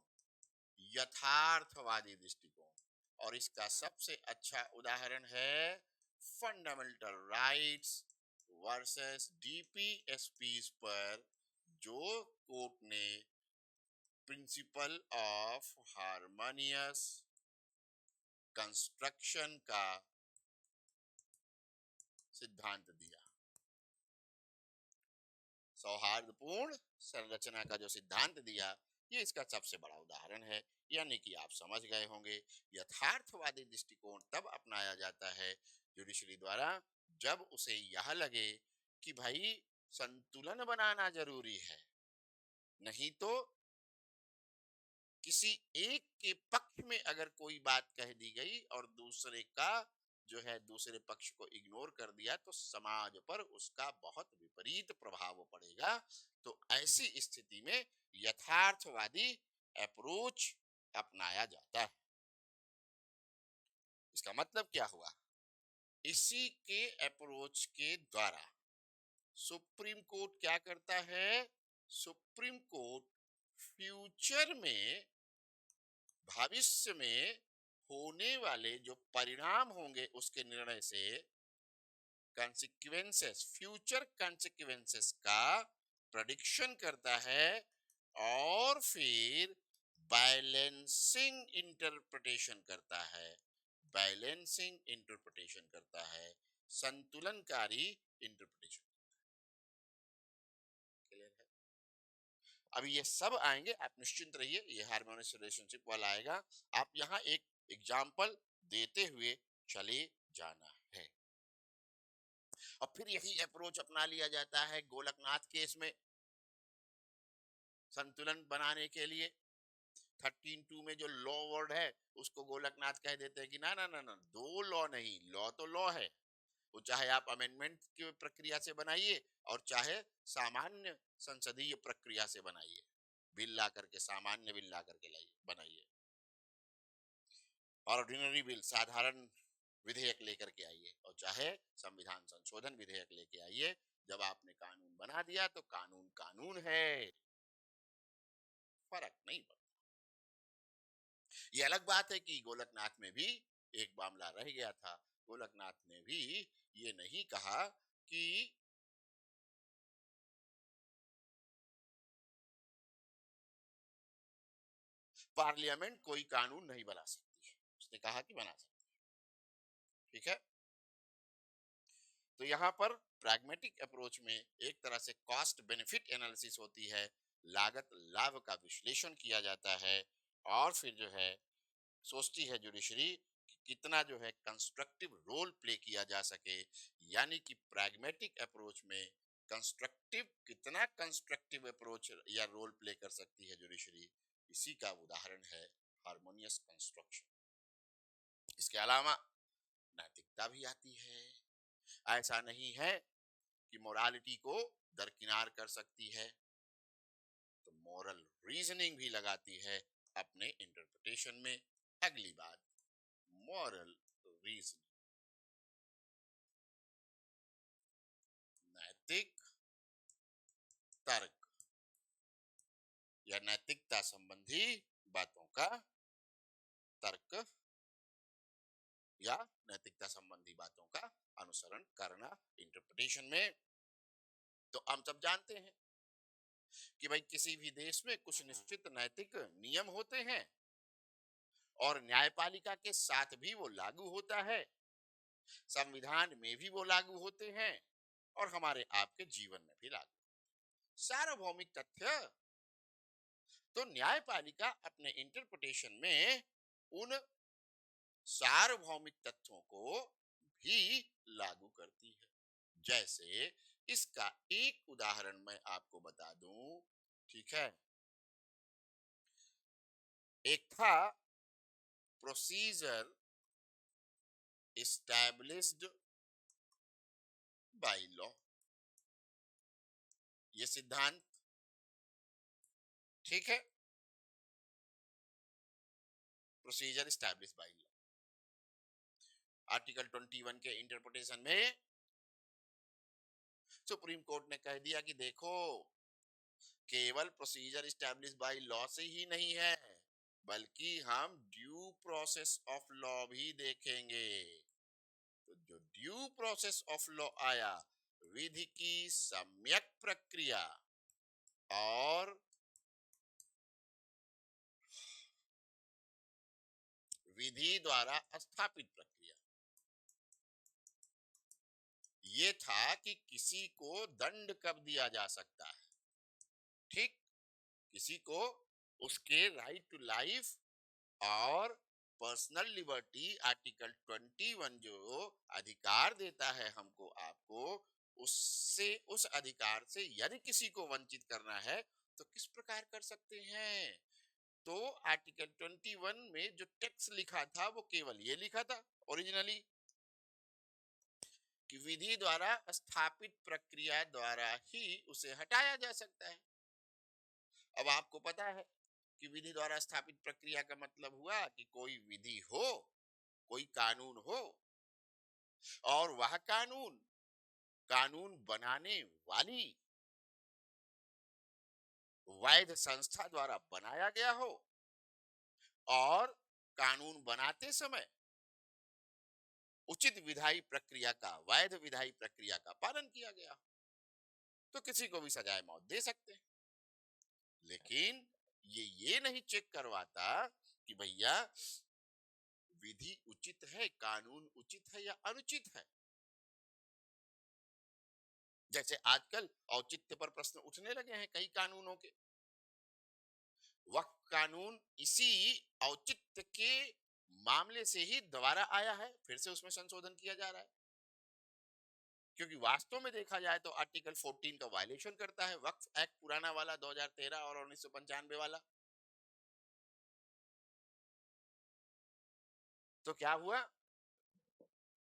यथार्थवादी दृष्टिकोण, और इसका सबसे अच्छा उदाहरण है फंडामेंटल राइट्स वर्सेस डीपीएसपीज पर जो कोर्ट ने प्रिंसिपल ऑफ हार्मोनियस कंस्ट्रक्शन का सिद्धांत दिया। सौहार्दपूर्ण संरचना का जो सिद्धांत दिया, ये इसका सबसे बड़ा उदाहरण है। यानी कि आप समझ गए होंगे, यथार्थवादी दृष्टिकोण तब अपनाया जाता है जुडिशरी द्वारा जब उसे यह लगे कि भाई संतुलन बनाना जरूरी है, नहीं तो किसी एक के पक्ष में अगर कोई बात कह दी गई और दूसरे का जो है दूसरे पक्ष को इग्नोर कर दिया तो समाज पर उसका बहुत विपरीत प्रभाव पड़ेगा। तो ऐसी स्थिति में यथार्थवादी अप्रोच अपनाया जाता है। इसका मतलब क्या हुआ? इसी के अप्रोच के द्वारा सुप्रीम कोर्ट क्या करता है? सुप्रीम कोर्ट फ्यूचर में, भविष्य में होने वाले जो परिणाम होंगे उसके निर्णय से कॉन्सिक्वेंसेस, फ्यूचर कॉन्सिक्वेंसेस का प्रेडिक्शन करता है और फिर बैलेंसिंग इंटरप्रिटेशन करता है, बैलेंसिंग इंटरप्रिटेशन करता है, संतुलनकारी इंटरप्रिटेशन। क्लियर है? अभी ये सब आएंगे, आप निश्चिंत रहिए, ये हार्मोनियस रिलेशनशिप वाला आएगा। आप यहाँ एक एग्जाम्पल देते हुए चले जाना है। और फिर यही अप्रोच अपना लिया जाता है गोलकनाथ केस में संतुलन बनाने के लिए। 13(2) में जो लॉ वर्ड है उसको गोलकनाथ कह देते हैं कि ना ना ना ना, दो लॉ नहीं, लॉ तो लॉ है, वो चाहे आप अमेंडमेंट की प्रक्रिया से बनाइए और चाहे सामान्य संसदीय प्रक्रिया से बनाइए, बिल ला करके, सामान्य बिल ला करके लाइए, बनाइए, ऑर्डिनरी बिल, साधारण विधेयक लेकर के आइए, और चाहे संविधान संशोधन विधेयक लेके आइए। जब आपने कानून बना दिया तो कानून कानून है, फर्क नहीं पड़ता। ये अलग बात है कि गोलकनाथ में भी एक मामला रह गया था। गोलकनाथ ने भी ये नहीं कहा कि पार्लियामेंट कोई कानून नहीं बना सकती है, उसने कहा कि बना सकती है। ठीक है? तो यहाँ पर प्रैग्मेटिक अप्रोच में एक तरह से कॉस्ट बेनिफिट एनालिसिस होती है, लागत लाभ का विश्लेषण किया जाता है, और फिर जो है सोचती है जुडिशरी कि कितना जो है कंस्ट्रक्टिव रोल प्ले किया जा सके। यानी कि प्रैग्मेटिक अप्रोच में कंस्ट्रक्टिव, कितना कंस्ट्रक्टिव अप्रोच या रोल प्ले कर सकती है जुडिशरी, इसी का उदाहरण है हार्मोनियस कंस्ट्रक्शन। इसके अलावा नैतिकता भी आती है। ऐसा नहीं है कि मोरालिटी को दरकिनार कर सकती है, तो मोरल रीजनिंग भी लगाती है अपने इंटरप्रिटेशन में। अगली बात, मॉरल रीजनिंग, नैतिक तर्क या नैतिकता संबंधी बातों का तर्क या नैतिकता संबंधी बातों का अनुसरण करना इंटरप्रिटेशन में। तो हम सब जानते हैं कि भाई किसी भी देश में कुछ निश्चित नैतिक नियम होते हैं और न्यायपालिका के साथ भी वो लागू होता है, संविधान में भी वो लागू होते हैं और हमारे आपके जीवन में भी लागू। सार्वभौमिक तथ्य, तो न्यायपालिका अपने इंटरप्रिटेशन में उन सार्वभौमिक तथ्यों को भी लागू करती है। जैसे इसका एक उदाहरण मैं आपको बता दूं, ठीक है? एक था प्रोसीजर एस्टैब्लिश्ड बाय लॉ, ये सिद्धांत, ठीक है? Procedure established by law, article 21 के इंटरप्रिटेशन में सुप्रीम कोर्ट ने कह दिया कि देखो, केवल प्रोसीजर एस्टैब्लिश्ड बाय लॉ से ही नहीं है, बल्कि हम ड्यू प्रोसेस ऑफ लॉ भी देखेंगे। तो जो ड्यू प्रोसेस ऑफ लॉ आया, विधि की सम्यक प्रक्रिया और विधि द्वारा स्थापित प्रक्रिया। ये था कि किसी को दंड कब दिया जा सकता है, ठीक, किसी को उसके राइट टू लाइफ और पर्सनल लिबर्टी आर्टिकल 21 जो अधिकार देता है हमको आपको, उससे, उस अधिकार से यदि किसी को वंचित करना है तो किस प्रकार कर सकते हैं। तो आर्टिकल 21 में जो टेक्स्ट लिखा था वो केवल ये लिखा था ओरिजिनली कि विधि द्वारा स्थापित प्रक्रिया द्वारा ही उसे हटाया जा सकता है। अब आपको पता है कि विधि द्वारा स्थापित प्रक्रिया का मतलब हुआ कि कोई विधि हो, कोई कानून हो, और वह कानून कानून बनाने वाली वैध संस्था द्वारा बनाया गया हो और कानून बनाते समय उचित विधायी प्रक्रिया का, वैध विधायी प्रक्रिया का पालन किया गया, तो किसी को भी सजाए मौत दे सकते हैं। लेकिन ये नहीं चेक करवाता कि भैया विधि उचित है, कानून उचित है या अनुचित है। जैसे आजकल औचित्य पर प्रश्न उठने लगे हैं कई कानूनों के। वक्फ कानून इसी औचित्य के मामले से ही दोबारा आया है, फिर से उसमें संशोधन किया जा रहा है, क्योंकि वास्तव में देखा जाए तो आर्टिकल 14 का वायलेशन करता है वक्फ एक्ट पुराना वाला 2013 और 1995 वाला। तो क्या हुआ,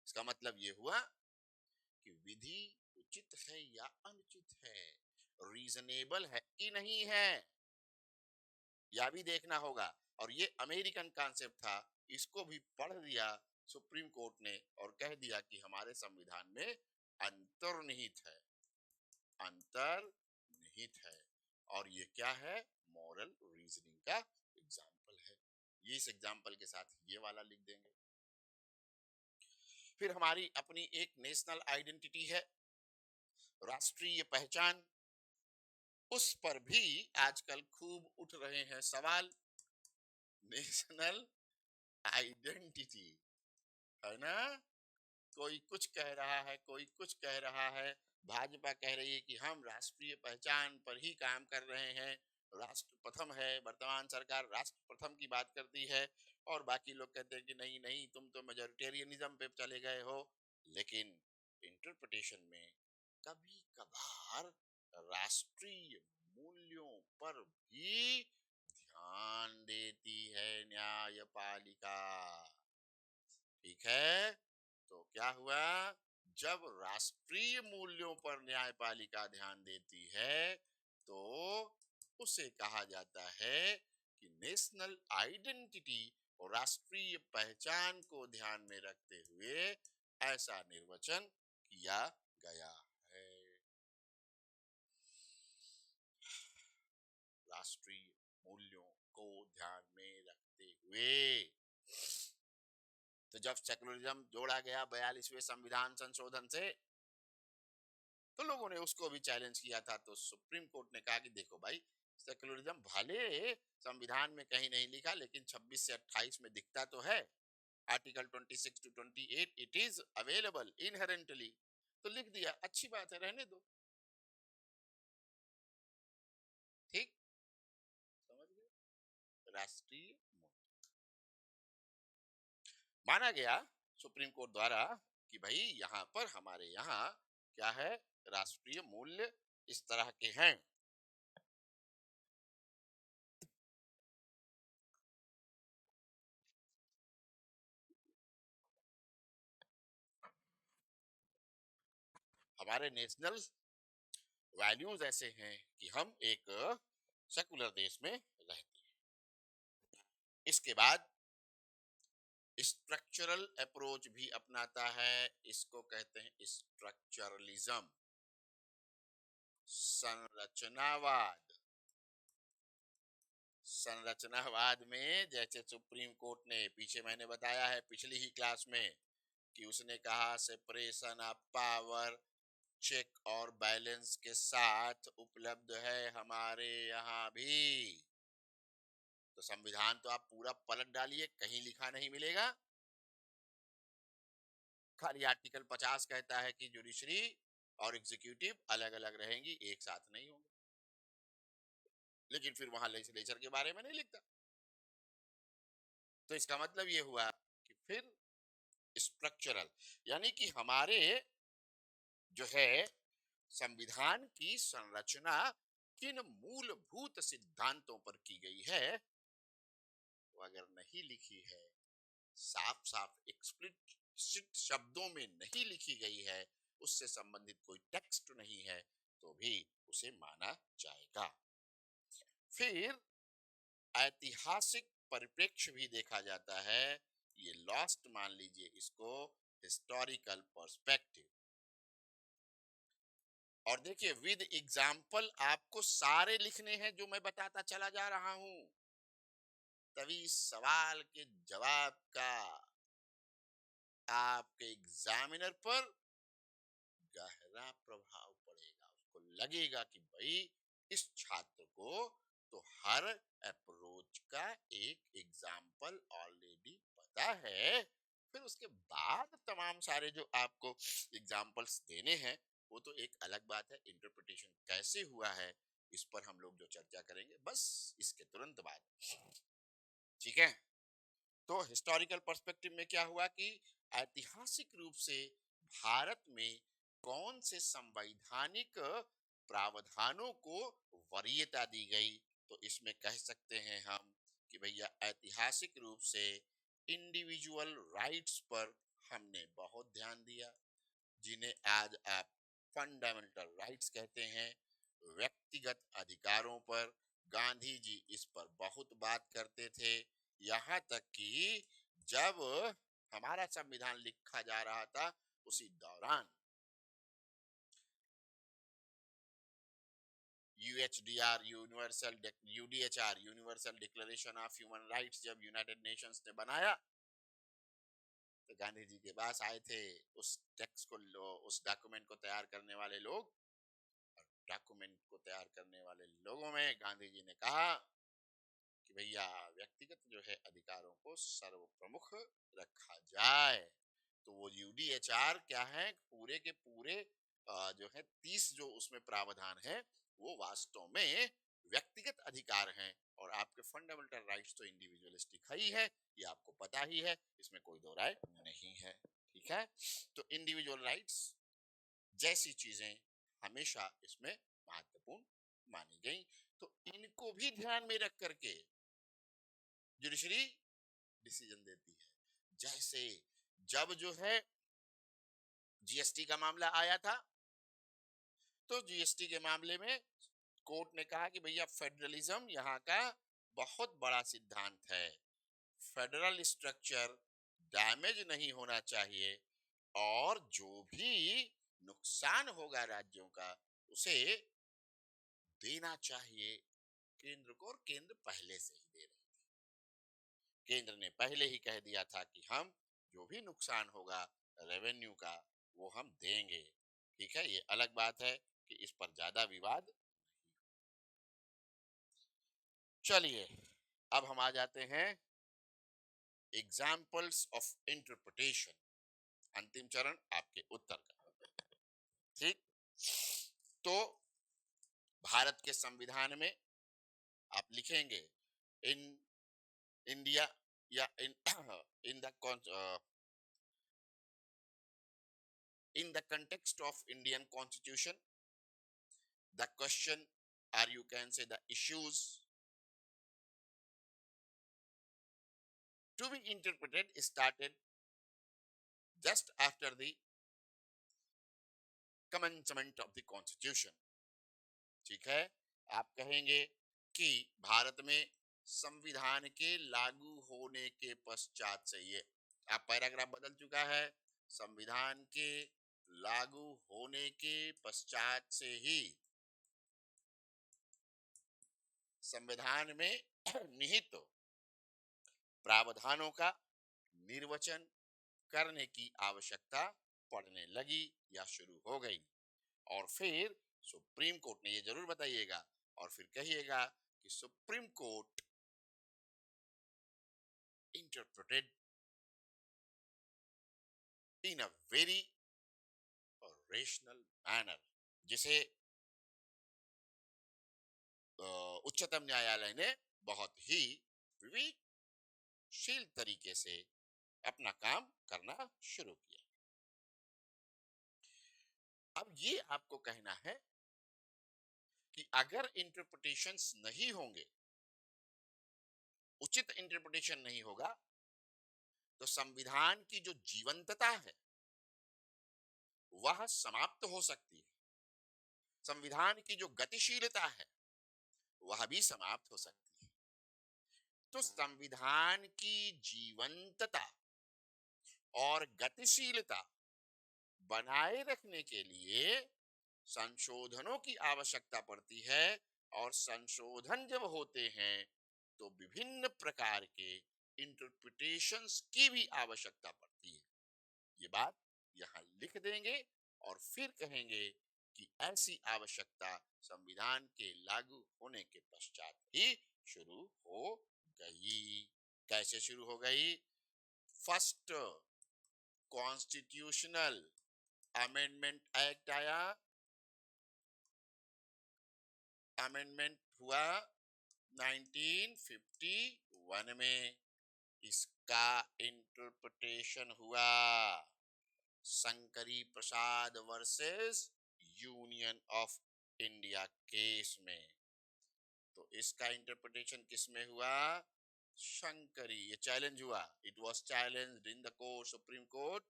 इसका मतलब ये हुआ कि विधि उचित है या अनुचित है, रीजनेबल है कि नहीं है, या भी देखना होगा। और ये अमेरिकन कॉन्सेप्ट था, इसको भी पढ़ दिया सुप्रीम कोर्ट ने और कह दिया कि हमारे संविधान में अंतर्निहित है, अंतर्निहित है। और ये क्या है, मॉरल रीजनिंग का एग्जाम्पल है। ये इस एग्जाम्पल के साथ ये वाला लिख देंगे। फिर हमारी अपनी एक नेशनल आइडेंटिटी है, राष्ट्रीय पहचान, उस पर भी आजकल खूब उठ रहे हैं सवाल। नेशनल आइडेंटिटी है ना, कोई कुछ कह रहा है, कोई कुछ कह रहा है। भाजपा कह रही है कि हम राष्ट्रीय पहचान पर ही काम कर रहे हैं, राष्ट्र प्रथम है, वर्तमान सरकार राष्ट्र प्रथम की बात करती है, और बाकी लोग कहते हैं कि नहीं नहीं तुम तो मेजोरिटेरियनिज्म पे चले गए हो। लेकिन इंटरप्रिटेशन में कभी कभार राष्ट्रीय मूल्यों पर भी ध्यान देती है न्यायपालिका, ठीक है। तो क्या हुआ, जब राष्ट्रीय मूल्यों पर न्यायपालिका ध्यान देती है तो उसे कहा जाता है कि नेशनल आइडेंटिटी और राष्ट्रीय पहचान को ध्यान में रखते हुए ऐसा निर्वचन किया गया है। राष्ट्रीय मूल्यों को ध्यान में रखते हुए। तो जब सेकुलरिज्म जोड़ा गया 42वें संविधान संशोधन से, तो लोगों ने उसको भी चैलेंज किया था। तो सुप्रीम कोर्ट ने कहा कि देखो भाई, सेकुलरिज्म भले संविधान में कहीं नहीं लिखा, लेकिन 26 से 28 में दिखता तो है, article 26 to 28 it is available inherently. तो लिख दिया, अच्छी बात है, रहने दो, ठीक, समझ गए। राष्ट्रीय माना गया सुप्रीम कोर्ट द्वारा कि भाई यहाँ पर हमारे यहाँ क्या है, राष्ट्रीय मूल्य इस तरह के हैं। हमारे नेशनल वैल्यूज ऐसे हैं कि हम एक सेकुलर देश में रहते हैं। इसके बाद स्ट्रक्चरल अप्रोच भी अपनाता है, इसको कहते हैं स्ट्रक्चरलिज्म, संरचनावाद। संरचनावाद में जैसे सुप्रीम कोर्ट ने पीछे मैंने बताया है पिछली ही क्लास में कि उसने कहा सेपरेशन ऑफ पावर चेक और बैलेंस के साथ उपलब्ध है हमारे यहाँ भी। तो संविधान तो आप पूरा पलट डालिए, कहीं लिखा नहीं मिलेगा। खाली आर्टिकल 50 कहता है कि जुडिशरी और एग्जीक्यूटिव अलग अलग रहेंगी, एक साथ नहीं होंगे, लेकिन फिर वहां लेजिस्लेचर के बारे में नहीं लिखता। तो इसका मतलब ये हुआ कि फिर स्ट्रक्चरल, यानी कि हमारे जो है संविधान की संरचना किन मूलभूत सिद्धांतों पर की गई है, वो अगर नहीं लिखी है, साफ साफ एक्सप्लिसिट शब्दों में नहीं लिखी गई है, उससे संबंधित कोई टेक्स्ट नहीं है, तो भी उसे माना जाएगा। फिर ऐतिहासिक परिप्रेक्ष्य भी देखा जाता है, ये लॉस्ट मान लीजिए इसको, हिस्टोरिकल पर्सपेक्टिव। और देखिए विद एग्जाम्पल आपको सारे लिखने हैं जो मैं बताता चला जा रहा हूं, तभी सवाल के जवाब का आपके एग्जामिनर पर गहरा प्रभाव पड़ेगा। उसको लगेगा कि भाई इस छात्र को तो हर अप्रोच का एक एग्जाम्पल ऑलरेडी पता है। फिर उसके बाद तमाम सारे जो आपको एग्जाम्पल्स देने हैं वो तो एक अलग बात है, इंटरप्रिटेशन कैसे हुआ है इस पर हम लोग जो चर्चा करेंगे बस इसके तुरंत बाद। ठीक है, तो हिस्टोरिकल पर्सपेक्टिव में क्या हुआ कि ऐतिहासिक रूप से भारत में कौन से संवैधानिक प्रावधानों को वरीयता दी गई, तो इसमें कह सकते हैं हम कि भैया ऐतिहासिक रूप से इंडिविजुअल राइट्स पर हमने बहुत ध्यान दिया, जिन्हें आज आप फंडामेंटल राइट्स कहते हैं। व्यक्तिगत अधिकारों पर गांधी जी इस पर बहुत बात करते थे, यहाँ तक कि जब हमारा संविधान लिखा जा रहा था उसी दौरान UHDR UDHR Universal Declaration of Human Rights जब यूनाइटेड नेशंस ने बनाया, तो गांधी जी के पास आए थे उस टेक्स्ट को, उस डॉक्यूमेंट को तैयार करने वाले लोग। डॉक्यूमेंट को तैयार करने वाले लोगों में गांधी जी ने कहा कि भैया व्यक्तिगत जो है अधिकारों को सर्वप्रमुख रखा जाए। तो वो यूडीएचआर क्या है, पूरे के पूरे जो है 30 जो उसमें प्रावधान है वो वास्तव में व्यक्तिगत अधिकार हैं, और आपके फंडामेंटल राइट्स तो इंडिविजुअलिस्टिक ही है, ये आपको पता ही है, इसमें कोई दो राय नहीं है। ठीक है, तो इंडिविजुअल राइट्स जैसी चीजें हमेशा इसमें महत्वपूर्ण मानी गई। तो इनको भी ध्यान में रख करके जुडिशरी डिसीजन देती है। जैसे जब जो है जीएसटी का मामला आया था, तो जीएसटी के मामले में कोर्ट ने कहा कि भैया फेडरलिज्म यहाँ का बहुत बड़ा सिद्धांत है, फेडरल स्ट्रक्चर डैमेज नहीं होना चाहिए, और जो भी नुकसान होगा राज्यों का उसे देना चाहिए केंद्र को, और केंद्र पहले से ही दे रही थी। केंद्र ने पहले ही कह दिया था कि हम जो भी नुकसान होगा रेवेन्यू का वो हम देंगे। ठीक है, ये अलग बात है कि इस पर ज्यादा विवाद। चलिए अब हम आ जाते हैं एग्जाम्पल्स ऑफ इंटरप्रिटेशन, अंतिम चरण आपके उत्तर का। ठीक, तो भारत के संविधान में आप लिखेंगे इन इंडिया या in in the in the context of Indian constitution, the question, or you can say the issues to be interpreted started just after the commencement of the constitution। ठीक है, आप कहेंगे कि भारत में संविधान के लागू होने के पश्चात से, ये आप पैराग्राफ बदल चुका है, संविधान के लागू होने के पश्चात से ही संविधान में निहित प्रावधानों का निर्वचन करने की आवश्यकता पड़ने लगी या शुरू हो गई। और फिर सुप्रीम कोर्ट ने, ये जरूर बताइएगा और फिर कहिएगा कि supreme court interpreted in a very rational manner, जिसे उच्चतम न्यायालय ने बहुत ही विवेकशील तरीके से अपना काम करना शुरू किया। अब ये आपको कहना है कि अगर इंटरप्रिटेशंस नहीं होंगे, उचित इंटरप्रिटेशन नहीं होगा, तो संविधान की जो जीवंतता है वह समाप्त हो सकती है। संविधान की जो गतिशीलता है वह भी समाप्त हो सकती है। तो संविधान की जीवंतता और गतिशीलता बनाए रखने के लिए संशोधनों की आवश्यकता पड़ती है, और संशोधन जब होते हैं तो विभिन्न प्रकार के इंटरप्रिटेशंस की भी आवश्यकता पड़ती है। ये बात यहां लिख देंगे और फिर कहेंगे कि ऐसी आवश्यकता संविधान के लागू होने के पश्चात ही शुरू हो गई। कैसे शुरू हो गई? फर्स्ट कॉन्स्टिट्यूशनल अमेंडमेंट एक्ट आया, अमेंडमेंट हुआ 1951 में, इसका इंटरप्रिटेशन हुआ Shankari Prasad versus Union of India case में। तो इसका इंटरप्रिटेशन किसमें हुआ? शंकरी। ये चैलेंज हुआ, it was challenged in the court, supreme court,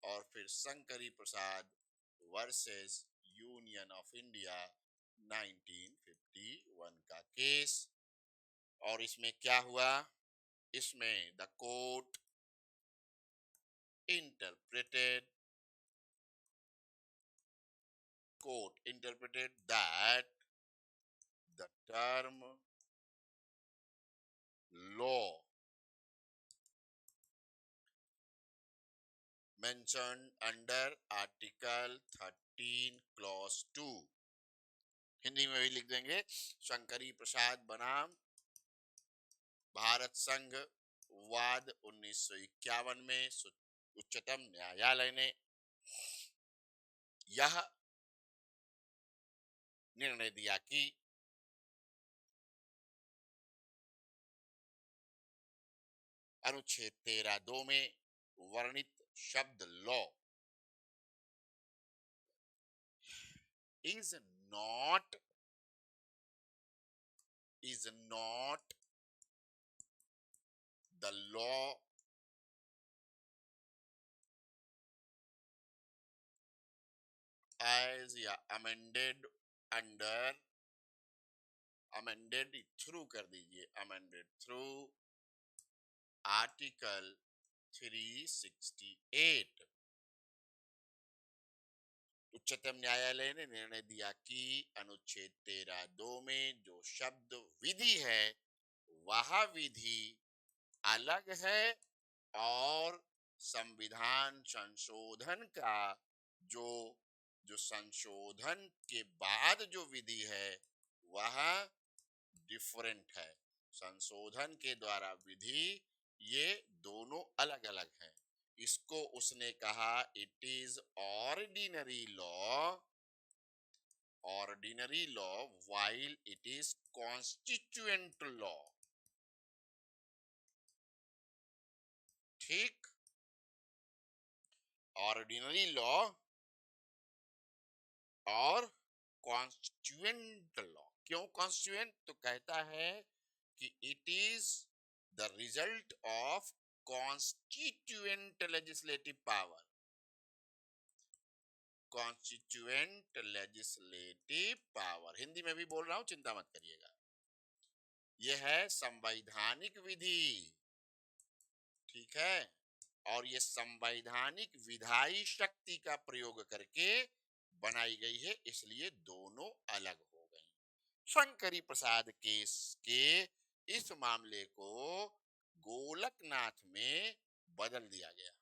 और फिर Shankari Prasad versus Union of India 1951 का केस। और इसमें क्या हुआ? इसमें the court interpreted that the term law mentioned under article 13 clause 2, Hindi में भी लिख देंगे, शंकरी प्रसाद बनाम भारत संघ वाद 1951 में उच्चतम न्यायालय ने यह निर्णय दिया कि अनुच्छेद 13(2) में वर्णित शब्द law is not the law as amended through कर दीजिए, amended through आर्टिकल 368। उच्चतम न्यायालय ने निर्णय दिया कि अनुच्छेद 13(2) में जो शब्द विधि है वह विधि अलग है, और संविधान संशोधन का जो संशोधन के बाद जो विधि है वह डिफरेंट है। संशोधन के द्वारा विधि, ये दोनों अलग अलग हैं। इसको उसने कहा it is ordinary law while it is constituent law. ठीक, ऑर्डिनरी लॉ और कॉन्स्टिट्यूएंट लॉ। क्यों कॉन्स्टिट्यूएंट? तो कहता है कि it is the result of constituent legislative power. Constituent legislative power, Hindi में भी बोल रहा हूं, चिंता मत करिएगा। यह है संवैधानिक विधि, ठीक है, और ये संवैधानिक विधायी शक्ति का प्रयोग करके बनाई गई है, इसलिए दोनों अलग हो गई। शंकरी प्रसाद केस के इस मामले को गोलकनाथ में बदल दिया गया।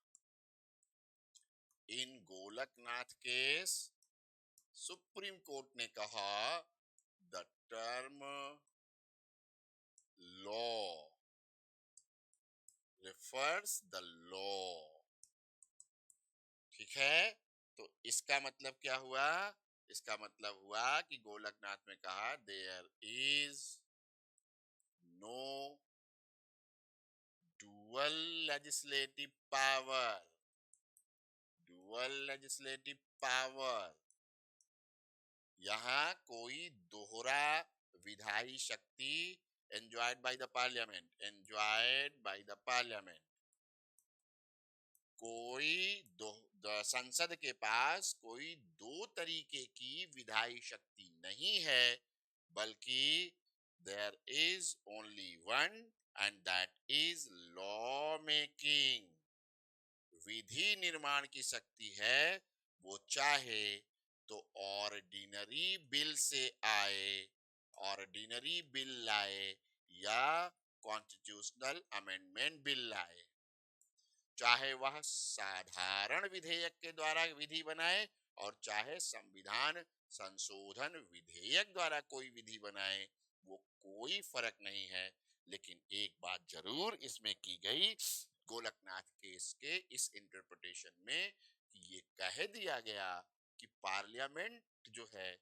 इन गोलकनाथ केस सुप्रीम कोर्ट ने कहा the term law refers the law. ठीक है, तो इसका मतलब क्या हुआ? इसका मतलब हुआ कि गोलकनाथ ने कहा there is no dual legislative power. dual legislative power, यहाँ कोई दोहरा विधायी शक्ति enjoyed by the parliament, enjoyed by the parliament, संसद के पास कोई दो तरीके की विधायी शक्ति नहीं है, बल्कि there is only one and that is law making. विधि निर्माण की शक्ति है, वो चाहे तो ऑर्डिनरी बिल से आए, ऑर्डिनरी बिल लाए या कॉन्स्टिट्यूशनल अमेंडमेंट बिल लाए, चाहे वह साधारण विधेयक के द्वारा विधि बनाए और चाहे संविधान संशोधन विधेयक द्वारा कोई विधि बनाए, वो कोई फर्क नहीं है। लेकिन एक बात जरूर इसमें की गई गोलकनाथ केस के इस इंटरप्रिटेशन में, कि ये कह दिया गया कि पार्लियामेंट जो है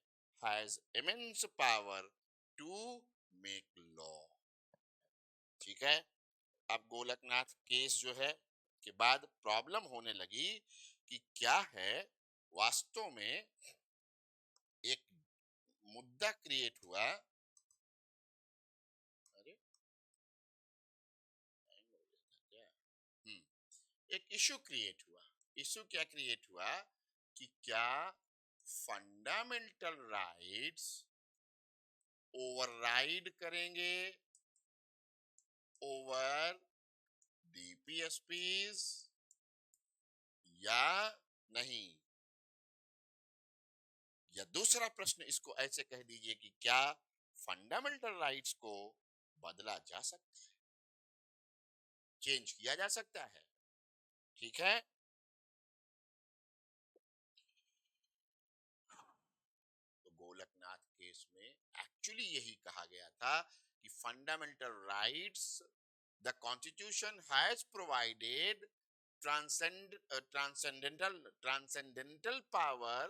has immense power to make law. ठीक है, अब गोलकनाथ केस जो है के बाद प्रॉब्लम होने लगी कि क्या है, वास्तव में एक मुद्दा क्रिएट हुआ। अरे एक इशू क्रिएट हुआ। इशू क्या क्रिएट हुआ कि क्या फंडामेंटल राइट्स ओवरराइड करेंगे ओवर डीपीएसपीज या नहीं। या दूसरा प्रश्न इसको ऐसे कह दीजिए कि क्या फंडामेंटल राइट्स को बदला जा सकता है, चेंज किया जा सकता है। ठीक है, तो गोलकनाथ केस में एक्चुअली यही कहा गया था कि fundamental rights, the constitution has provided transcendental power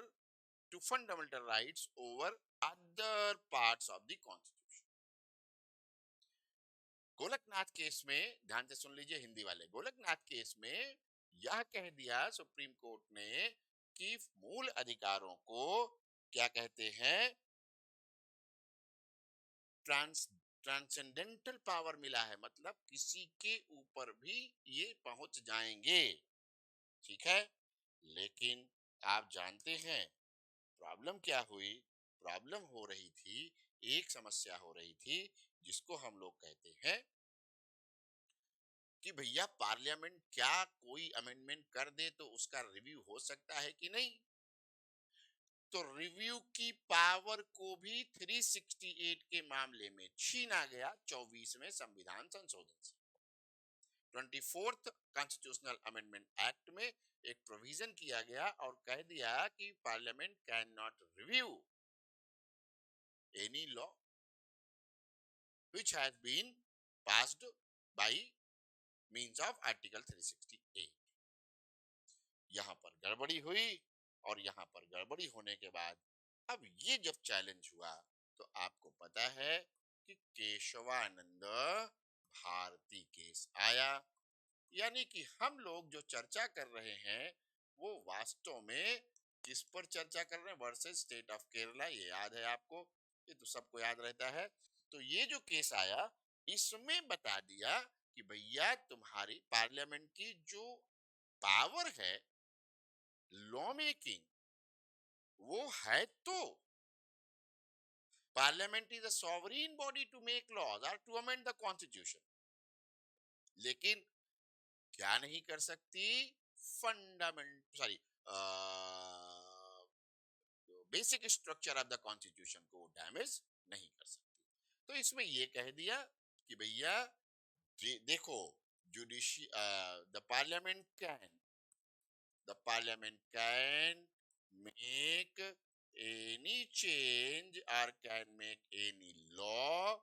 to fundamental rights over other parts of the constitution. Golaknath case में ध्यान से सुन लीजिए हिंदी वाले, गोलकनाथ केस में यह कह दिया सुप्रीम कोर्ट ने कि मूल अधिकारों को क्या कहते हैं, ट्रांसेंडेंटल पावर मिला है, मतलब किसी के ऊपर भी ये पहुंच जाएंगे। ठीक है, लेकिन आप जानते हैं प्रॉब्लम क्या हुई? प्रॉब्लम हो रही थी, एक समस्या हो रही थी जिसको हम लोग कहते हैं कि भैया पार्लियामेंट क्या कोई अमेंडमेंट कर दे तो उसका रिव्यू हो सकता है कि नहीं। तो रिव्यू की पावर को भी 368 के मामले में छीना गया 24वें संविधान संशोधन से। 24th कॉन्स्टिट्यूशनल अमेंडमेंट एक्ट में एक प्रोविजन किया गया और कह दिया कि Parliament can not review any law which has been passed by means of Article 368। यहां पर गड़बड़ी हुई और यहां पर गड़बड़ी होने के बाद अब ये जब चैलेंज हुआ तो आपको पता है कि केशवानंद भारती केस आया। यानी कि हम लोग जो चर्चा कर रहे हैं वो वास्तव में किस पर चर्चा कर रहे हैं? वर्सेस स्टेट ऑफ केरला, ये याद है आपको, ये तो सबको याद रहता है। तो ये जो केस आया इसमें बता दिया कि भैया तुम्हारी पार्लियामेंट की जो पावर है लॉ मेकिंग, वो है तो parliament is a sovereign body to make laws और टू अमेंड द कॉन्स्टिट्यूशन, लेकिन क्या नहीं कर सकती? Basic structure of the constitution को डैमेज नहीं कर सकती। तो इसमें ये कह दिया कि भैया देखो, जुडिशि the parliament can make any change or can make any law,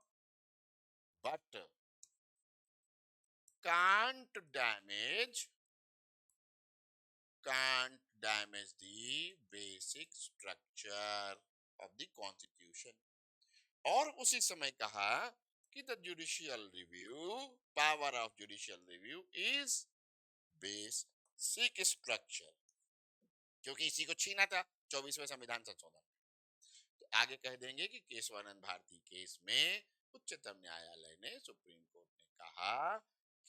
but can't damage can't damage the basic structure of the constitution. और उसी समय कहा कि the judicial review power of judicial review is basic structure, क्योंकि इसी को छीना था 24वें संविधान संशोधन। तो आगे कह देंगे कि केशवानंद भारती केस में उच्चतम न्यायालय ने, सुप्रीम कोर्ट ने कहा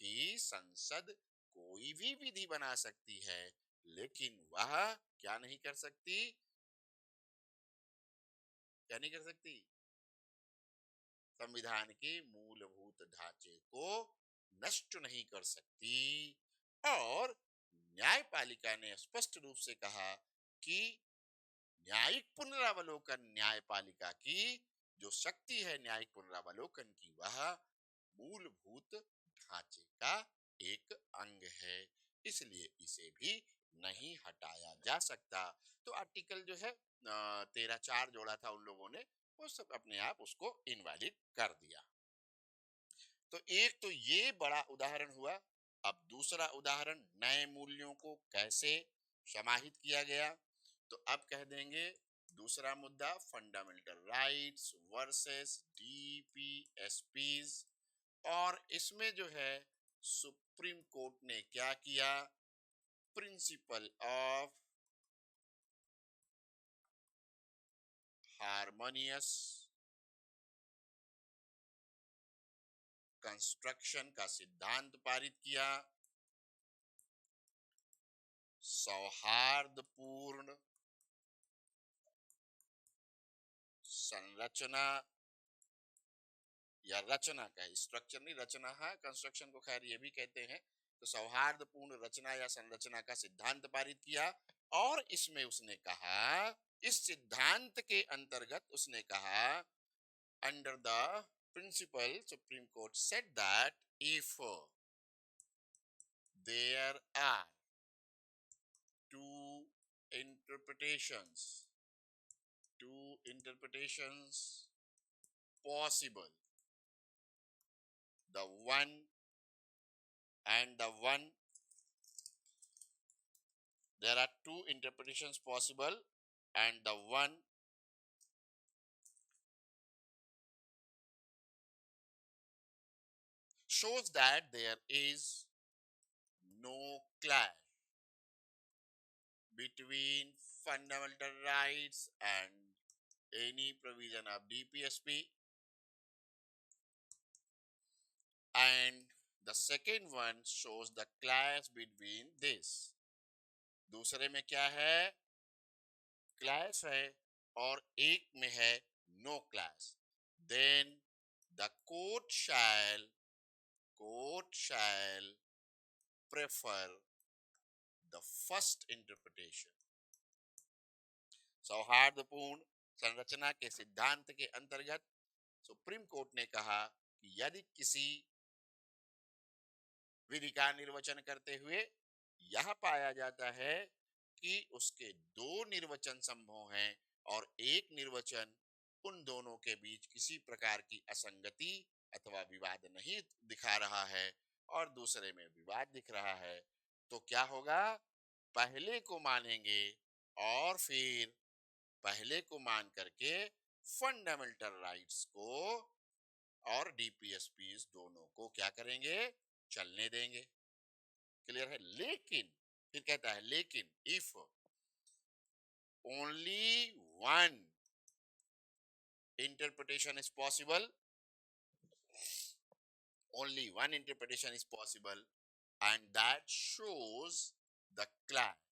कि संसद कोई भी विधि बना सकती है, लेकिन वह क्या नहीं कर सकती, क्या नहीं कर सकती, संविधान के मूलभूत ढांचे को नष्ट नहीं कर सकती। और न्यायपालिका ने स्पष्ट रूप से कहा कि न्यायिक पुनरावलोकन न्यायपालिका की जो शक्ति है, न्यायिक पुनरावलोकन की, वह मूलभूत ढांचे का एक अंग है, इसलिए इसे भी नहीं हटाया जा सकता। तो आर्टिकल जो है 13(4) जोड़ा था उन लोगों ने, वो सब अपने आप उसको इनवैलिड कर दिया। तो एक तो ये बड़ा उदाहरण हुआ। अब दूसरा उदाहरण, नए मूल्यों को कैसे समाहित किया गया। तो अब कह देंगे दूसरा मुद्दा, फंडामेंटल राइट्स वर्सेस डीपीएसपीज। और इसमें जो है सुप्रीम कोर्ट ने क्या किया, प्रिंसिपल ऑफ हार्मोनियस कंस्ट्रक्शन का सिद्धांत पारित किया। सौहार्दपूर्ण संरचना या रचना का, स्ट्रक्चर नहीं, रचना है, कंस्ट्रक्शन को खैर ये भी कहते हैं। तो सौहार्दपूर्ण रचना या संरचना का सिद्धांत पारित किया। और इसमें उसने कहा, इस सिद्धांत के अंतर्गत उसने कहा, under the principle, Supreme Court said that if there are two interpretations possible, the one there are two interpretations possible, and the one shows that there is no clash between fundamental rights and any provision of DPSP, and the second one shows the clash between this. दूसरे में क्या है, clash है, और एक में है no clash. Then the court shall prefer the first interpretation. सौहार्दपूर्ण संरचना के सिद्धांत के अंतर्गत सुप्रीम कोर्ट ने कहा कि यदि किसी विधि का निर्वचन करते हुए यह पाया जाता है कि उसके दो निर्वचन संभव हैं और एक निर्वचन उन दोनों के बीच किसी प्रकार की असंगति अथवा विवाद नहीं दिखा रहा है और दूसरे में विवाद दिख रहा है, तो क्या होगा, पहले को मानेंगे और फिर पहले को मान करके फंडामेंटल राइट्स को और डीपीएसपीज दोनों को क्या करेंगे, चलने देंगे। क्लियर है। लेकिन फिर कहता है, लेकिन if only one interpretation is possible, only one interpretation is possible, and that shows the clash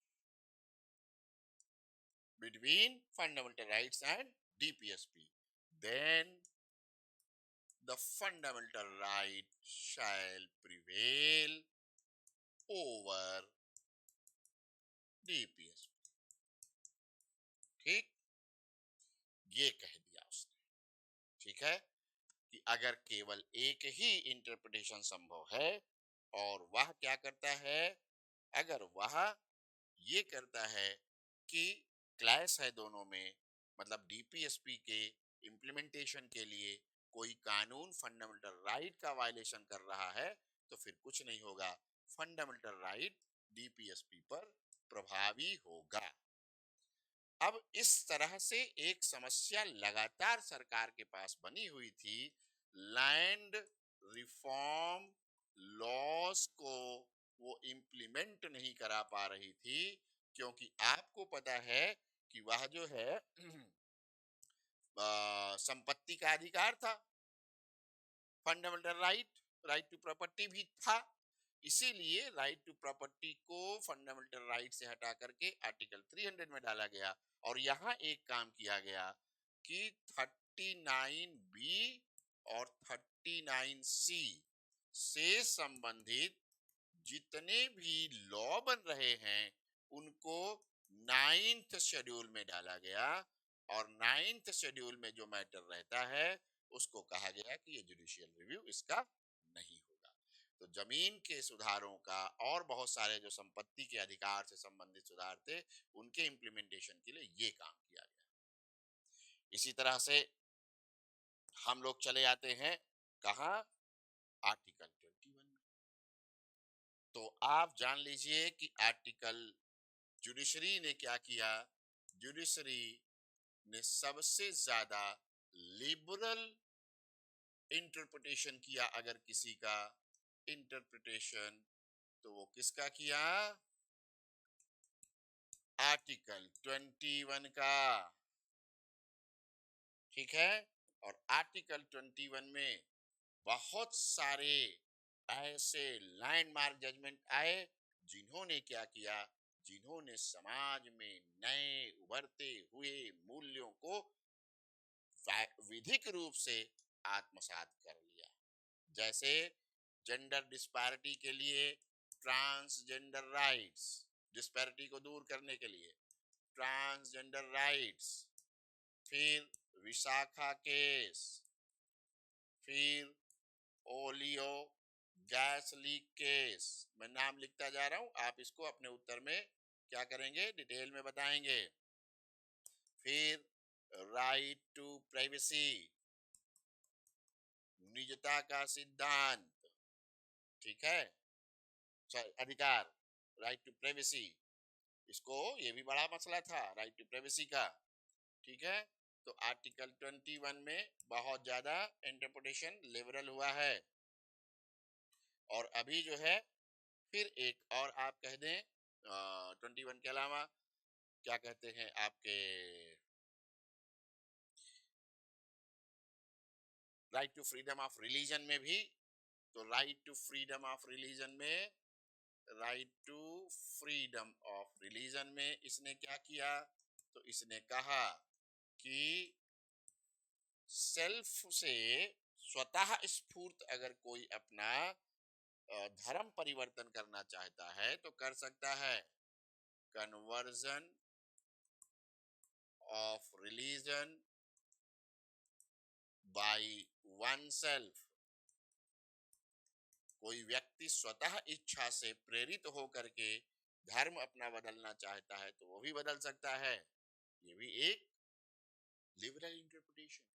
between fundamental rights and DPSP, then the fundamental right shall prevail over DPSP। ठीक, ये कह दिया उसने। ठीक है, कि अगर केवल एक ही इंटरप्रिटेशन संभव है और वह क्या करता है, अगर वह ये करता है कि क्लैश है दोनों में, मतलब डीपीएसपी के इम्प्लीमेंटेशन के लिए कोई कानून फंडामेंटल राइट का वायलेशन कर रहा है, तो फिर कुछ नहीं होगा, फंडामेंटल राइट डीपीएसपी पर प्रभावी होगा। अब इस तरह से एक समस्या लगातार सरकार के पास बनी हुई थी, लैंड रिफॉर्म लॉज को वो इम्प्लीमेंट नहीं करा पा रही थी, क्योंकि आपको पता है कि वह जो है संपत्ति का अधिकार था, fundamental right, right to property भी था। इसीलिए राइट टू प्रॉपर्टी को फंडामेंटल राइट से हटा करके आर्टिकल 300 में डाला गया, और यहां एक काम किया गया कि 39B और 39C से संबंधित जितने भी लॉ बन रहे हैं उनको 9th शेड्यूल में डाला गया, और 9th शेड्यूल में जो मैटर रहता है उसको कहा गया कि ये जुडिशियल रिव्यू इसका नहीं होगा। तो जमीन के सुधारों का और बहुत सारे जो संपत्ति के अधिकार से संबंधित सुधार थे उनके इम्प्लीमेंटेशन के लिए ये काम किया गया। इसी तरह से हम लोग चले आते हैं कहा, आर्टिकल 21 में। तो आप जान लीजिए कि आर्टिकल जुडिशरी ने क्या किया, जुडिशरी ने सबसे ज्यादा लिबरल इंटरप्रिटेशन किया। अगर किसी का इंटरप्रिटेशन, तो वो किसका किया, आर्टिकल 21 का। ठीक है, और आर्टिकल 21 में बहुत सारे ऐसे लैंडमार्क जजमेंट आए जिन्होंने क्या किया, जिन्होंने समाज में नए उभरते हुए मूल्यों को विधिक रूप से आत्मसात कर लिया। जैसे जेंडर डिस्पैरिटी के लिए ट्रांसजेंडर राइट्स, डिस्पैरिटी को दूर करने के लिए ट्रांसजेंडर राइट्स, फिर विशाखा केस, फिर ओलियो गैस लीक केस। मैं नाम लिखता जा रहा हूं, आप इसको अपने उत्तर में क्या करेंगे, डिटेल में बताएंगे। फिर राइट टू प्राइवेसी, निजता का सिद्धांत, ठीक है, अधिकार, राइट टू प्राइवेसी, इसको ये भी बड़ा मसला था राइट टू प्राइवेसी का। ठीक है, तो आर्टिकल 21 में बहुत ज्यादा इंटरप्रिटेशन लिबरल हुआ है। और अभी जो है फिर एक और आप कह दें 21 के अलावा क्या कहते हैं आपके, right to freedom of religion में भी, तो right to freedom of religion में, right to freedom of religion में इसने क्या किया, तो इसने कहा कि सेल्फ से स्वतः स्फूर्त अगर कोई अपना धर्म परिवर्तन करना चाहता है तो कर सकता है। Conversion of religion by one self, कोई व्यक्ति स्वतः इच्छा से प्रेरित होकर के धर्म अपना बदलना चाहता है तो वो भी बदल सकता है। ये भी एक लिबरल इंटरप्रिटेशन।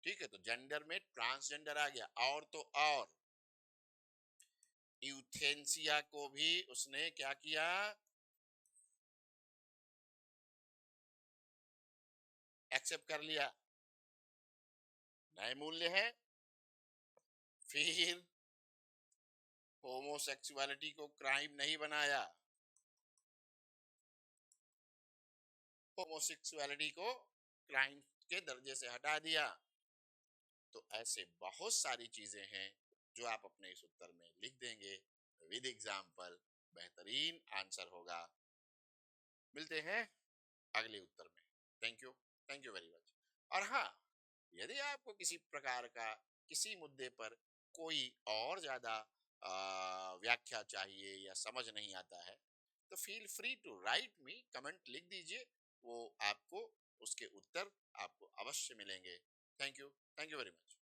ठीक है, तो जेंडर में ट्रांसजेंडर आ गया। और तो और यूथेंसिया को भी उसने क्या किया, एक्सेप्ट कर लिया, नए मूल्य है। फिर होमोसेक्सुअलिटी को क्राइम नहीं बनाया, होमोसेक्सुअलिटी को क्राइम के दर्जे से हटा दिया। तो ऐसे बहुत सारी चीजें हैं जो आप अपने इस उत्तर में लिख देंगे विद एग्जाम्पल, बेहतरीन आंसर होगा। मिलते हैं अगले उत्तर में। Thank you, thank you very much. और हाँ, यदि आपको किसी प्रकार का किसी मुद्दे पर कोई और ज्यादा व्याख्या चाहिए या समझ नहीं आता है तो feel free to write me, comment लिख दीजिए, वो आपको उसके उत्तर आपको अवश्य मिलेंगे। Thank you, thank you very much.